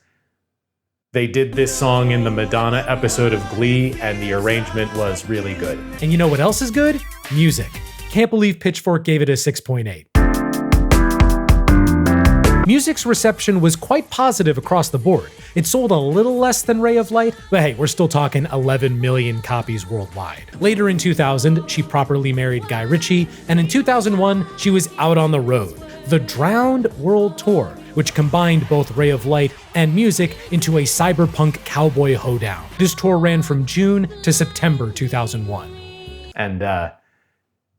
Speaker 1: they did this song in the Madonna episode of Glee, and the arrangement was really good. And you know what else is good? Music. Can't believe Pitchfork gave it a 6.8. Music's reception was quite positive across the board. It sold a little less than Ray of Light, but hey, we're still talking 11 million copies worldwide. Later in 2000, she properly married Guy Ritchie, and in 2001, she was out on the road. The Drowned World Tour, which combined both Ray of Light and music into a cyberpunk cowboy hoedown. This tour ran from June to September 2001. And,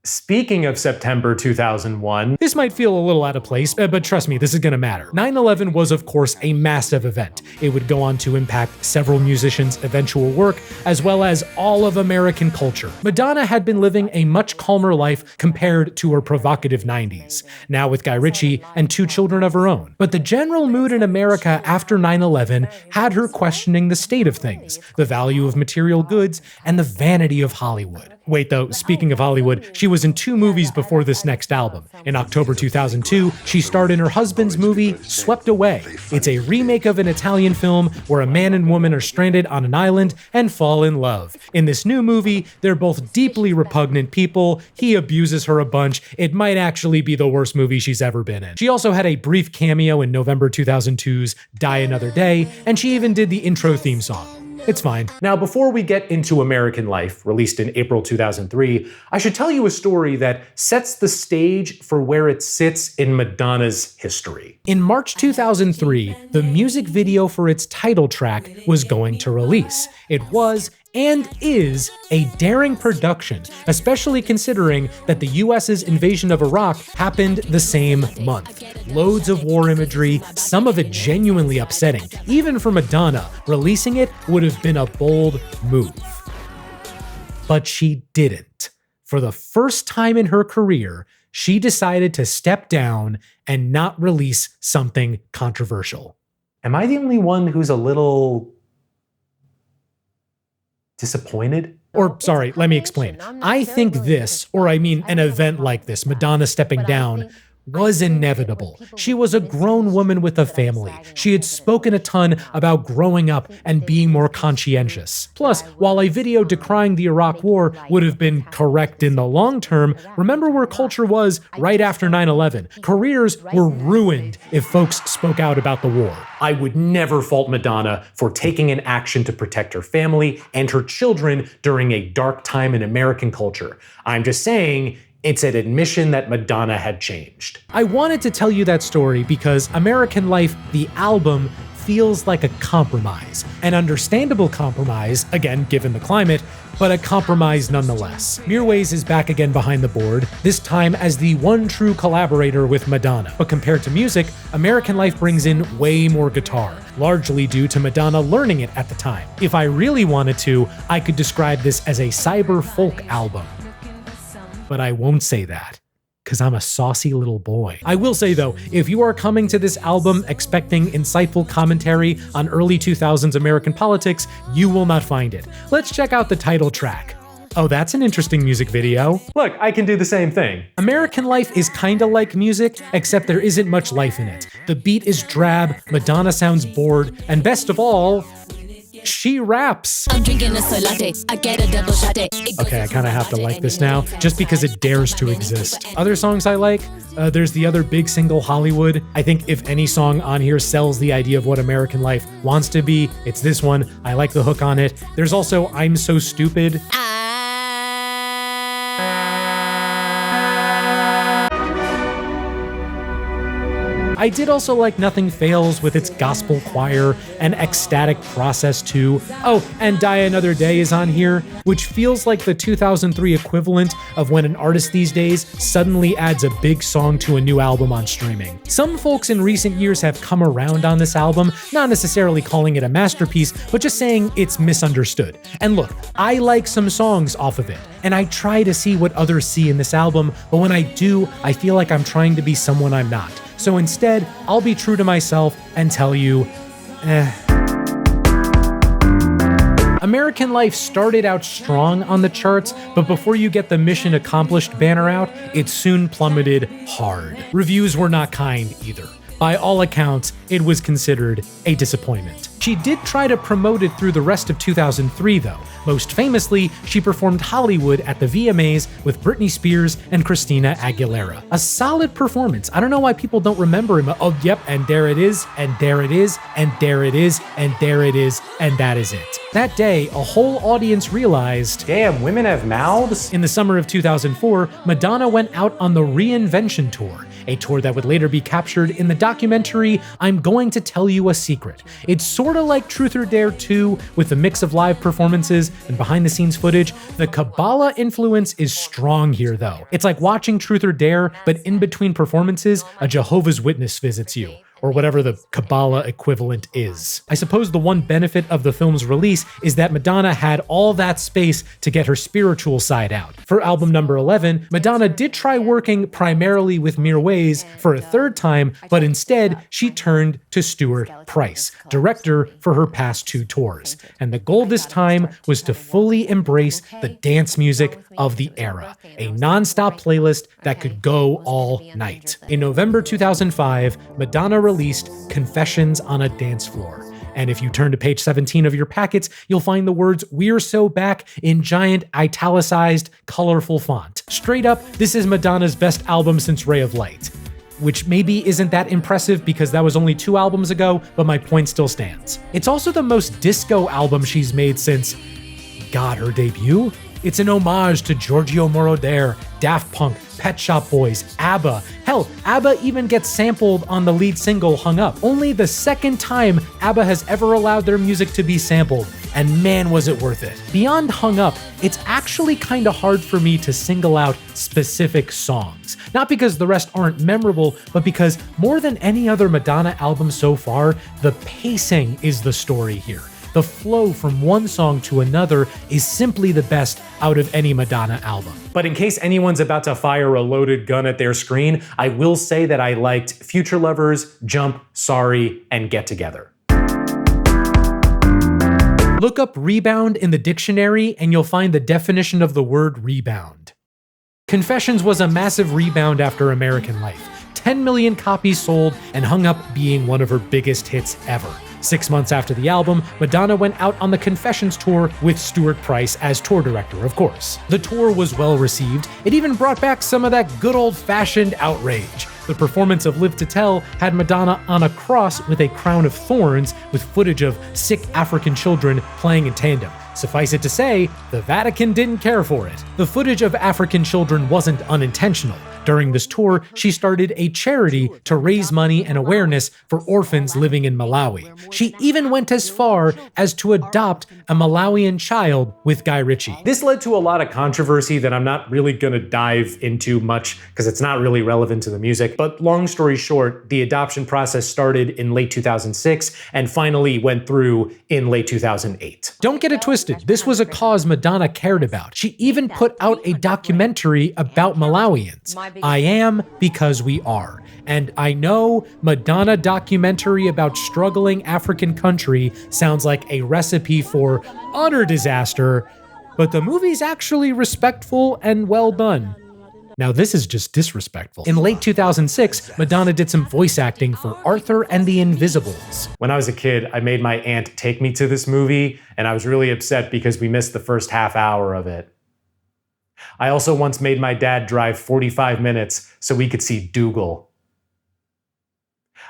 Speaker 1: Speaking of September 2001, this might feel a little out of place, but trust me, this is gonna matter. 9/11 was, of course, a massive event. It would go on to impact several musicians' eventual work, as well as all of American culture. Madonna had been living a much calmer life compared to her provocative 90s, now with Guy Ritchie and 2 children of her own. But the general mood in America after 9/11 had her questioning the state of things, the value of material goods, and the vanity of Hollywood. Wait though, speaking of Hollywood, she was in 2 movies before this next album. In October 2002, she starred in her husband's movie, Swept Away. It's a remake of an Italian film where a man and woman are stranded on an island and fall in love. In this new movie, they're both deeply repugnant people. He abuses her a bunch. It might actually be the worst movie she's ever been in. She also had a brief cameo in November 2002's Die Another Day, and she even did the intro theme song. It's fine. Now, before we get into American Life, released in April 2003, I should tell you a story that sets the stage for where it sits in Madonna's history. In March 2003, the music video for its title track was going to release. It was and is a daring production, especially considering that the US's invasion of Iraq happened the same month. Loads of war imagery, some of it genuinely upsetting. Even for Madonna, releasing it would have been a bold move. But she didn't. For the first time in her career, she decided to step down and not release something controversial. Am I the only one who's a little disappointed? Or, sorry, let me explain. I think this, or I mean an event like this, Madonna stepping down, was inevitable. She was a grown woman with a family. She had spoken a ton about growing up and being more conscientious. Plus, while a video decrying the Iraq War would have been correct in the long term, remember where culture was right after 9/11. Careers were ruined if folks spoke out about the war. I would never fault Madonna for taking an action to protect her family and her children during a dark time in American culture. I'm just saying, it's an admission that Madonna had changed. I wanted to tell you that story because American Life, the album, feels like a compromise. An understandable compromise, again, given the climate, but a compromise nonetheless. Mirwais is back again behind the board, this time as the one true collaborator with Madonna. But compared to music, American Life brings in way more guitar, largely due to Madonna learning it at the time. If I really wanted to, I could describe this as a cyber folk album. But I won't say that, because I'm a saucy little boy. I will say though, if you are coming to this album expecting insightful commentary on early 2000s American politics, you will not find it. Let's check out the title track. Oh, that's an interesting music video. Look, I can do the same thing. American Life is kinda like music, except there isn't much life in it. The beat is drab, Madonna sounds bored, and best of all, she raps. I'm drinking a soy latte. I get a double shot. Okay, I kind of have to like this now, just because it dares to exist. Other songs I like, there's the other big single, Hollywood. I think if any song on here sells the idea of what American Life wants to be, it's this one. I like the hook on it. There's also I'm So Stupid. I did also like Nothing Fails with its gospel choir and ecstatic process too. Oh, and Die Another Day is on here, which feels like the 2003 equivalent of when an artist these days suddenly adds a big song to a new album on streaming. Some folks in recent years have come around on this album, not necessarily calling it a masterpiece, but just saying it's misunderstood. And look, I like some songs off of it, and I try to see what others see in this album, but when I do, I feel like I'm trying to be someone I'm not. So instead, I'll be true to myself and tell you, American Life started out strong on the charts, but before you get the mission accomplished banner out, it soon plummeted hard. Reviews were not kind either. By all accounts, it was considered a disappointment. She did try to promote it through the rest of 2003 though. Most famously, she performed Hollywood at the VMAs with Britney Spears and Christina Aguilera. A solid performance. I don't know why people don't remember him. Oh, yep, and there it is, and there it is, and there it is, and there it is, and that is it. That day, a whole audience realized, damn, women have mouths? In the summer of 2004, Madonna went out on the Reinvention tour. a tour that would later be captured in the documentary I'm Going to Tell You a Secret. It's sorta like Truth or Dare 2 with a mix of live performances and behind-the-scenes footage. The Kabbalah influence is strong here though. It's like watching Truth or Dare, but in between performances, a Jehovah's Witness visits you, or whatever the Kabbalah equivalent is. I suppose the one benefit of the film's release is that Madonna had all that space to get her spiritual side out. For album number 11, Madonna did try working primarily with Mirwais for a third time, but instead she turned to Stuart Price, director for her past 2 tours. And the goal this time was to fully embrace the dance music of the era, a non-stop playlist that could go all night. In November 2005, Madonna released Confessions on a Dance Floor. And if you turn to page 17 of your packets, you'll find the words "We're So Back" in giant, italicized, colorful font. Straight up, this is Madonna's best album since Ray of Light. Which maybe isn't that impressive because that was only 2 albums ago, but my point still stands. It's also the most disco album she's made since, God, her debut? It's an homage to Giorgio Moroder, Daft Punk, Pet Shop Boys, ABBA. Hell, ABBA even gets sampled on the lead single Hung Up. Only the second time ABBA has ever allowed their music to be sampled, and man was it worth it. Beyond Hung Up, it's actually kinda hard for me to single out specific songs. Not because the rest aren't memorable, but because more than any other Madonna album so far, the pacing is the story here. The flow from one song to another is simply the best out of any Madonna album. But in case anyone's about to fire a loaded gun at their screen, I will say that I liked Future Lovers, Jump, Sorry, and Get Together. Look up rebound in the dictionary and you'll find the definition of the word rebound. Confessions was a massive rebound after American Life. 10 million copies sold, and Hung Up being one of her biggest hits ever. 6 months after the album, Madonna went out on the Confessions tour with Stuart Price as tour director, of course. The tour was well received. It even brought back some of that good old-fashioned outrage. The performance of Live to Tell had Madonna on a cross with a crown of thorns with footage of sick African children playing in tandem. Suffice it to say, the Vatican didn't care for it. The footage of African children wasn't unintentional. During this tour, she started a charity to raise money and awareness for orphans living in Malawi. She even went as far as to adopt a Malawian child with Guy Ritchie. This led to a lot of controversy that I'm not really gonna dive into much because it's not really relevant to the music, but long story short, the adoption process started in late 2006 and finally went through in late 2008. Don't get it twisted, this was a cause Madonna cared about. She even put out a documentary about Malawians. I Am Because We Are. And I know Madonna documentary about struggling African country sounds like a recipe for utter disaster, but the movie's actually respectful and well done. Now this is just disrespectful. In late 2006, Madonna did some voice acting for Arthur and the Invisibles. When I was a kid, I made my aunt take me to this movie, and I was really upset because we missed the first half hour of it. I also once made my dad drive 45 minutes so we could see Dougal.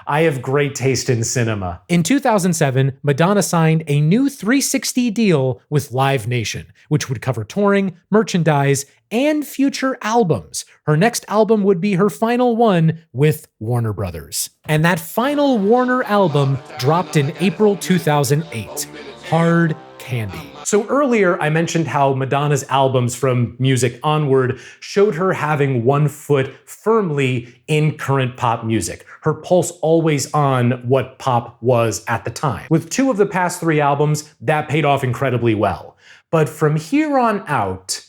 Speaker 1: I have great taste in cinema. In 2007, Madonna signed a new 360 deal with Live Nation, which would cover touring, merchandise, and future albums. Her next album would be her final one with Warner Brothers. And that final Warner album dropped in April 2008, Hard Candy. So earlier I mentioned how Madonna's albums from music onward showed her having one foot firmly in current pop music, her pulse always on what pop was at the time. With 2 of the past 3 albums, that paid off incredibly well. But from here on out,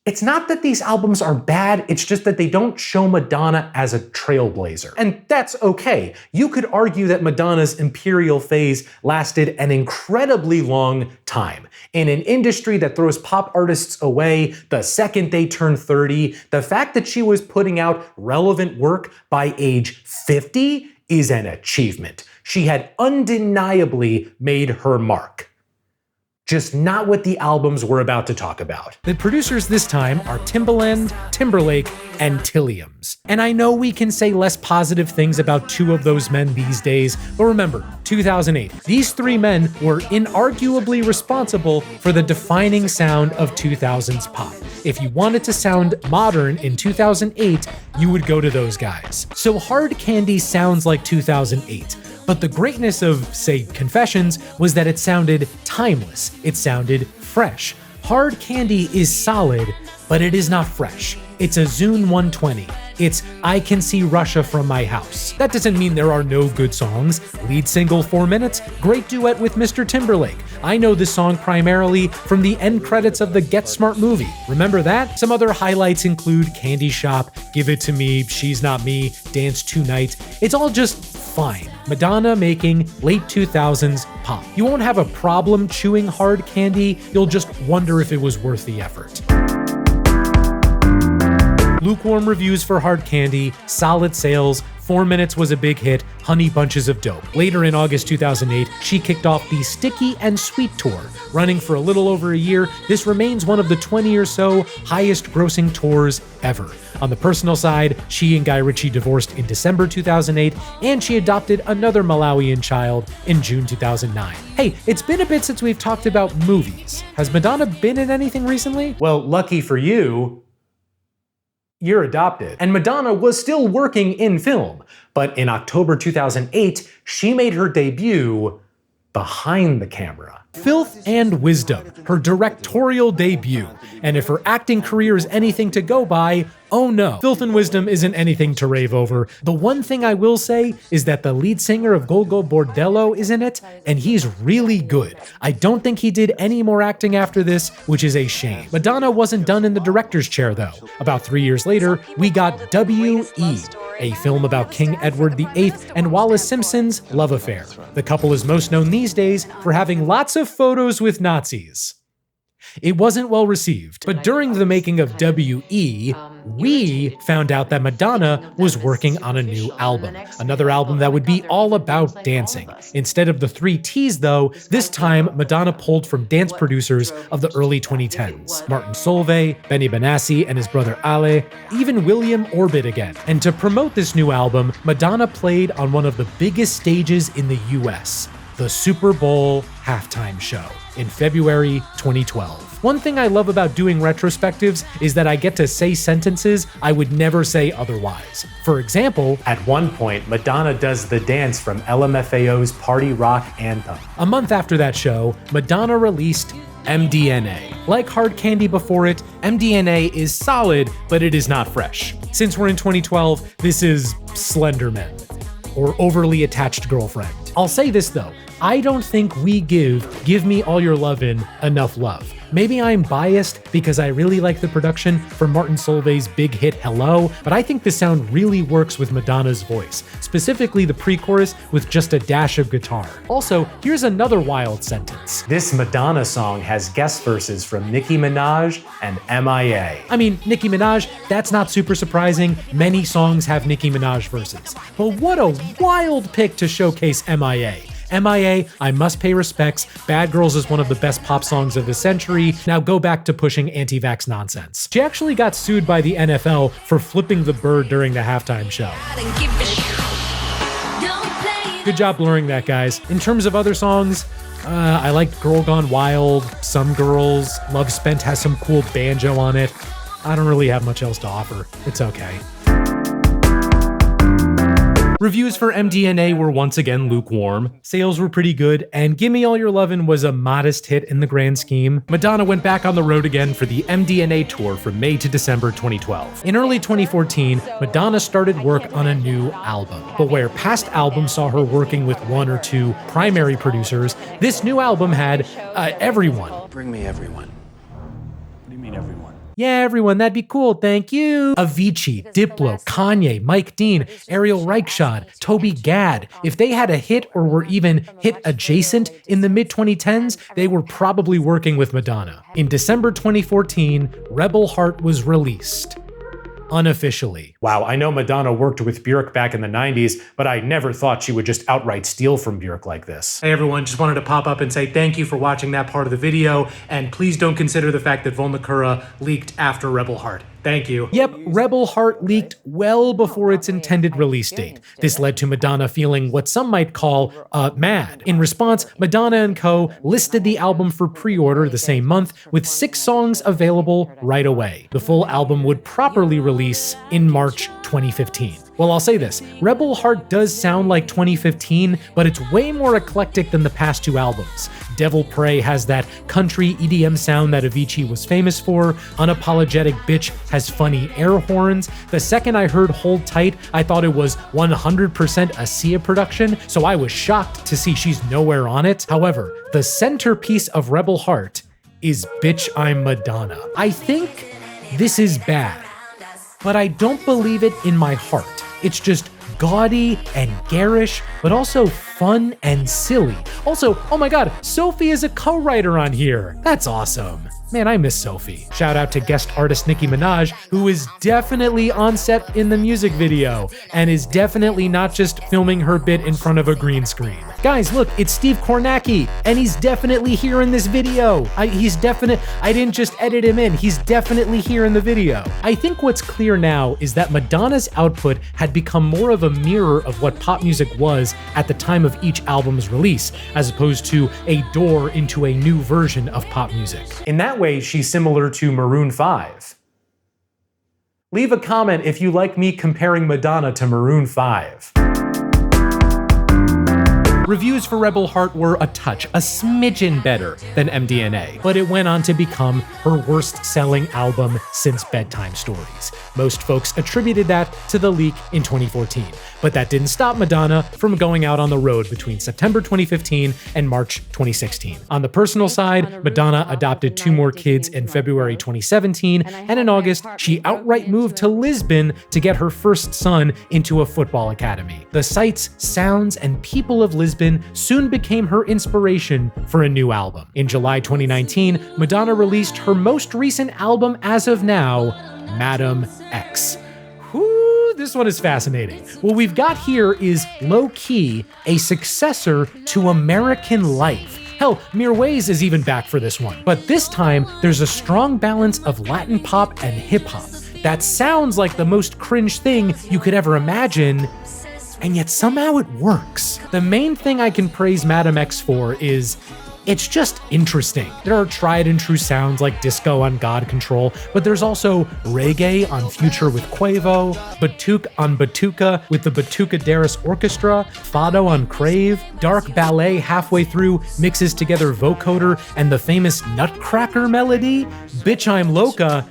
Speaker 1: it's not that these albums are bad, it's just that they don't show Madonna as a trailblazer. And that's okay. You could argue that Madonna's imperial phase lasted an incredibly long time. In an industry that throws pop artists away the second they turn 30, the fact that she was putting out relevant work by age 50 is an achievement. She had undeniably made her mark. just not what the albums we're about to talk about. The producers this time are Timbaland, Timberlake, and Tilliams. And I know we can say less positive things about two of those men these days, but remember, 2008. These three men were inarguably responsible for the defining sound of 2000s pop. If you wanted to sound modern in 2008, you would go to those guys. So Hard Candy sounds like 2008. But the greatness of, say, Confessions was that it sounded timeless. It sounded fresh. Hard Candy is solid, but it is not fresh. It's a Zune 120. It's I Can See Russia from My House. That doesn't mean there are no good songs. Lead single 4 minutes, great duet with Mr. Timberlake. I know this song primarily from the end credits of the Get Smart movie. Remember that? Some other highlights include Candy Shop, Give It To Me, She's Not Me, Dance Tonight. It's all just fine. Madonna making late 2000s pop. You won't have a problem chewing Hard Candy, you'll just wonder if it was worth the effort. Lukewarm reviews for Hard Candy, solid sales, 4 minutes was a big hit, Honey Bunches of Dope. Later in August 2008, she kicked off the Sticky and Sweet Tour. Running for a little over a year, this remains one of the 20 or so highest grossing tours ever. On the personal side, she and Guy Ritchie divorced in December 2008, and she adopted another Malawian child in June 2009. Hey, it's been a bit since we've talked about movies. Has Madonna been in anything recently? Well, lucky for you, you're adopted. And Madonna was still working in film, but in October 2008, she made her debut behind the camera. Filth and Wisdom, her directorial debut. And if her acting career is anything to go by, oh no, Filth and Wisdom isn't anything to rave over. The one thing I will say is that the lead singer of Golgo Bordello is in it, and he's really good. I don't think he did any more acting after this, which is a shame. Madonna wasn't done in the director's chair though. About 3 years later, we got W.E., a film about King Edward VIII and Wallace Simpson's love affair. The couple is most known these days for having lots of photos with Nazis. It wasn't well received, but during the making of W.E., we found out that Madonna was working on a new album. Another album that would be all about dancing. Instead of the 3 T's though, this time Madonna pulled from dance producers of the early 2010s. Martin Solveig, Benny Benassi and his brother Ale, even William Orbit again. And to promote this new album, Madonna played on one of the biggest stages in the US, the Super Bowl halftime show in February 2012. One thing I love about doing retrospectives is that I get to say sentences I would never say otherwise. For example, at one point, Madonna does the dance from LMFAO's Party Rock Anthem. A month after that show, Madonna released MDNA. Like Hard Candy before it, MDNA is solid, but it is not fresh. Since we're in 2012, this is Slenderman, or Overly Attached Girlfriend. I'll say this though, I don't think we give Me All Your Lovin' enough love. Maybe I'm biased because I really like the production for Martin Solveig's big hit Hello, but I think the sound really works with Madonna's voice, specifically the pre-chorus with just a dash of guitar. Also, here's another wild sentence. This Madonna song has guest verses from Nicki Minaj and MIA. I mean, Nicki Minaj, that's not super surprising. Many songs have Nicki Minaj verses. But what a wild pick to showcase MIA. MIA, I must pay respects. Bad Girls is one of the best pop songs of the century. Now go back to pushing anti-vax nonsense. She actually got sued by the NFL for flipping the bird during the halftime show. Good job blurring that, guys. In terms of other songs, I liked Girl Gone Wild, Some Girls, Love Spent has some cool banjo on it. I don't really have much else to offer. It's okay. Reviews for MDNA were once again lukewarm, sales were pretty good, and Gimme All Your Lovin' was a modest hit in the grand scheme. Madonna went back on the road again for the MDNA tour from May to December 2012. In early 2014, Madonna started work on a new album. But where past albums saw her working with 1 or 2 primary producers, this new album had everyone.
Speaker 9: Bring me everyone. What do you mean everyone?
Speaker 1: Yeah, everyone, that'd be cool, thank you. Avicii, Diplo, Kanye, Mike Dean, Ariel Reichshod, Toby Gad. If they had a hit or were even hit adjacent in the mid-2010s, they were probably working with Madonna. In December 2014, Rebel Heart was released. unofficially. Wow, I know Madonna worked with Björk back in the 90s, but I never thought she would just outright steal from Björk like this. Hey everyone, just wanted to pop up and say thank you for watching that part of the video, and please don't consider the fact that Volnakura leaked after Rebel Heart. Thank you. Yep, Rebel Heart leaked well before its intended release date. This led to Madonna feeling what some might call mad. In response, Madonna and co. listed the album for pre-order the same month with 6 songs available right away. The full album would properly release in March 2015. Well, I'll say this, Rebel Heart does sound like 2015, but it's way more eclectic than the past 2 albums. Devil Pray has that country EDM sound that Avicii was famous for. Unapologetic Bitch has funny air horns. The second I heard Hold Tight, I thought it was 100% a Sia production, so I was shocked to see she's nowhere on it. However, the centerpiece of Rebel Heart is Bitch I'm Madonna. I think this is bad, but I don't believe it in my heart. It's just gaudy and garish, but also fun and silly. Also, oh my god, Sophie is a co-writer on here. That's awesome. Man, I miss Sophie. Shout out to guest artist Nicki Minaj, who is definitely on set in the music video, and is definitely not just filming her bit in front of a green screen. Guys, look, it's Steve Kornacki, and he's definitely here in this video. I didn't just edit him in, he's definitely here in the video. I think what's clear now is that Madonna's output had become more of a mirror of what pop music was at the time of each album's release, as opposed to a door into a new version of pop music. In that way, she's similar to Maroon 5. Leave a comment if you like me comparing Madonna to Maroon 5. Reviews for Rebel Heart were a smidgen better than MDNA, but it went on to become her worst-selling album since Bedtime Stories. Most folks attributed that to the leak in 2014, but that didn't stop Madonna from going out on the road between September 2015 and March 2016. On the personal side, Madonna adopted 2 more kids in February 2017, and in August, she outright moved to Lisbon to get her first son into a football academy. The sights, sounds, and people of Lisbon soon became her inspiration for a new album. In July 2019, Madonna released her most recent album as of now, Madame X. Whoo, this one is fascinating. What we've got here is low-key a successor to American Life. Hell, Mirwais is even back for this one. But this time, there's a strong balance of Latin pop and hip-hop. That sounds like the most cringe thing you could ever imagine, and yet somehow it works. The main thing I can praise Madame X for is it's just interesting. There are tried and true sounds like disco on God Control, but there's also reggae on Future with Quavo, Batuque on Batuka with the Batucaderos Orchestra, Fado on Crave, dark ballet halfway through mixes together vocoder and the famous Nutcracker melody, Bitch I'm Loca.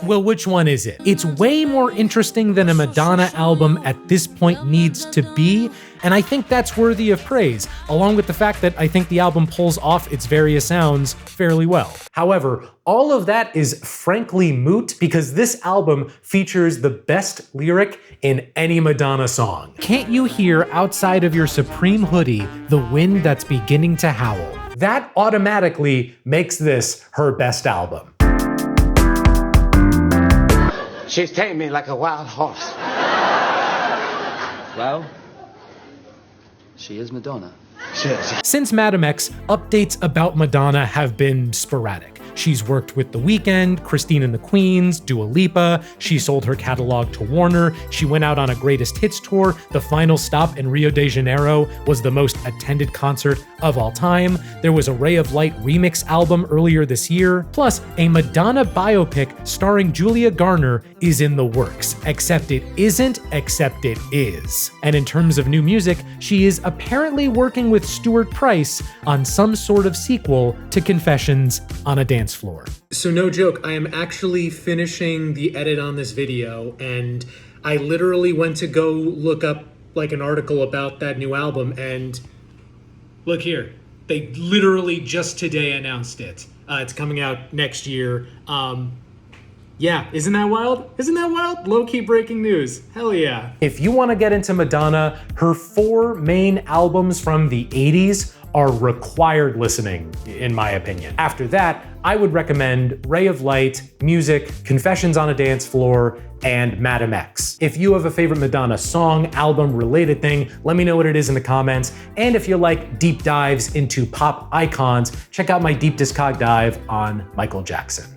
Speaker 1: Well, which one is it? It's way more interesting than a Madonna album at this point needs to be, and I think that's worthy of praise, along with the fact that I think the album pulls off its various sounds fairly well. However, all of that is frankly moot because this album features the best lyric in any Madonna song. Can't you hear outside of your Supreme hoodie the wind that's beginning to howl? That automatically makes this her best album.
Speaker 13: She's tamed me like a wild horse.
Speaker 5: Well, she is Madonna.
Speaker 13: She is.
Speaker 1: Since Madame X, updates about Madonna have been sporadic. She's worked with The Weeknd, Christine and the Queens, Dua Lipa, she sold her catalog to Warner, she went out on a greatest hits tour, the final stop in Rio de Janeiro was the most attended concert of all time, there was a Ray of Light remix album earlier this year, plus a Madonna biopic starring Julia Garner is in the works, except it isn't, except it is. And in terms of new music, she is apparently working with Stuart Price on some sort of sequel to Confessions on a Dance Floor. So no joke, I am actually finishing the edit on this video, and I literally went to go look up like an article about that new album, and look here, they literally just today announced it. It's coming out next year. Yeah, isn't that wild? Isn't that wild? Low-key breaking news. Hell yeah. If you want to get into Madonna, her 4 main albums from the 80s are required listening, in my opinion. After that, I would recommend Ray of Light, Music, Confessions on a Dance Floor, and Madam X. If you have a favorite Madonna song, album, related thing, let me know what it is in the comments. And if you like deep dives into pop icons, check out my deep DISCOG dive on Michael Jackson.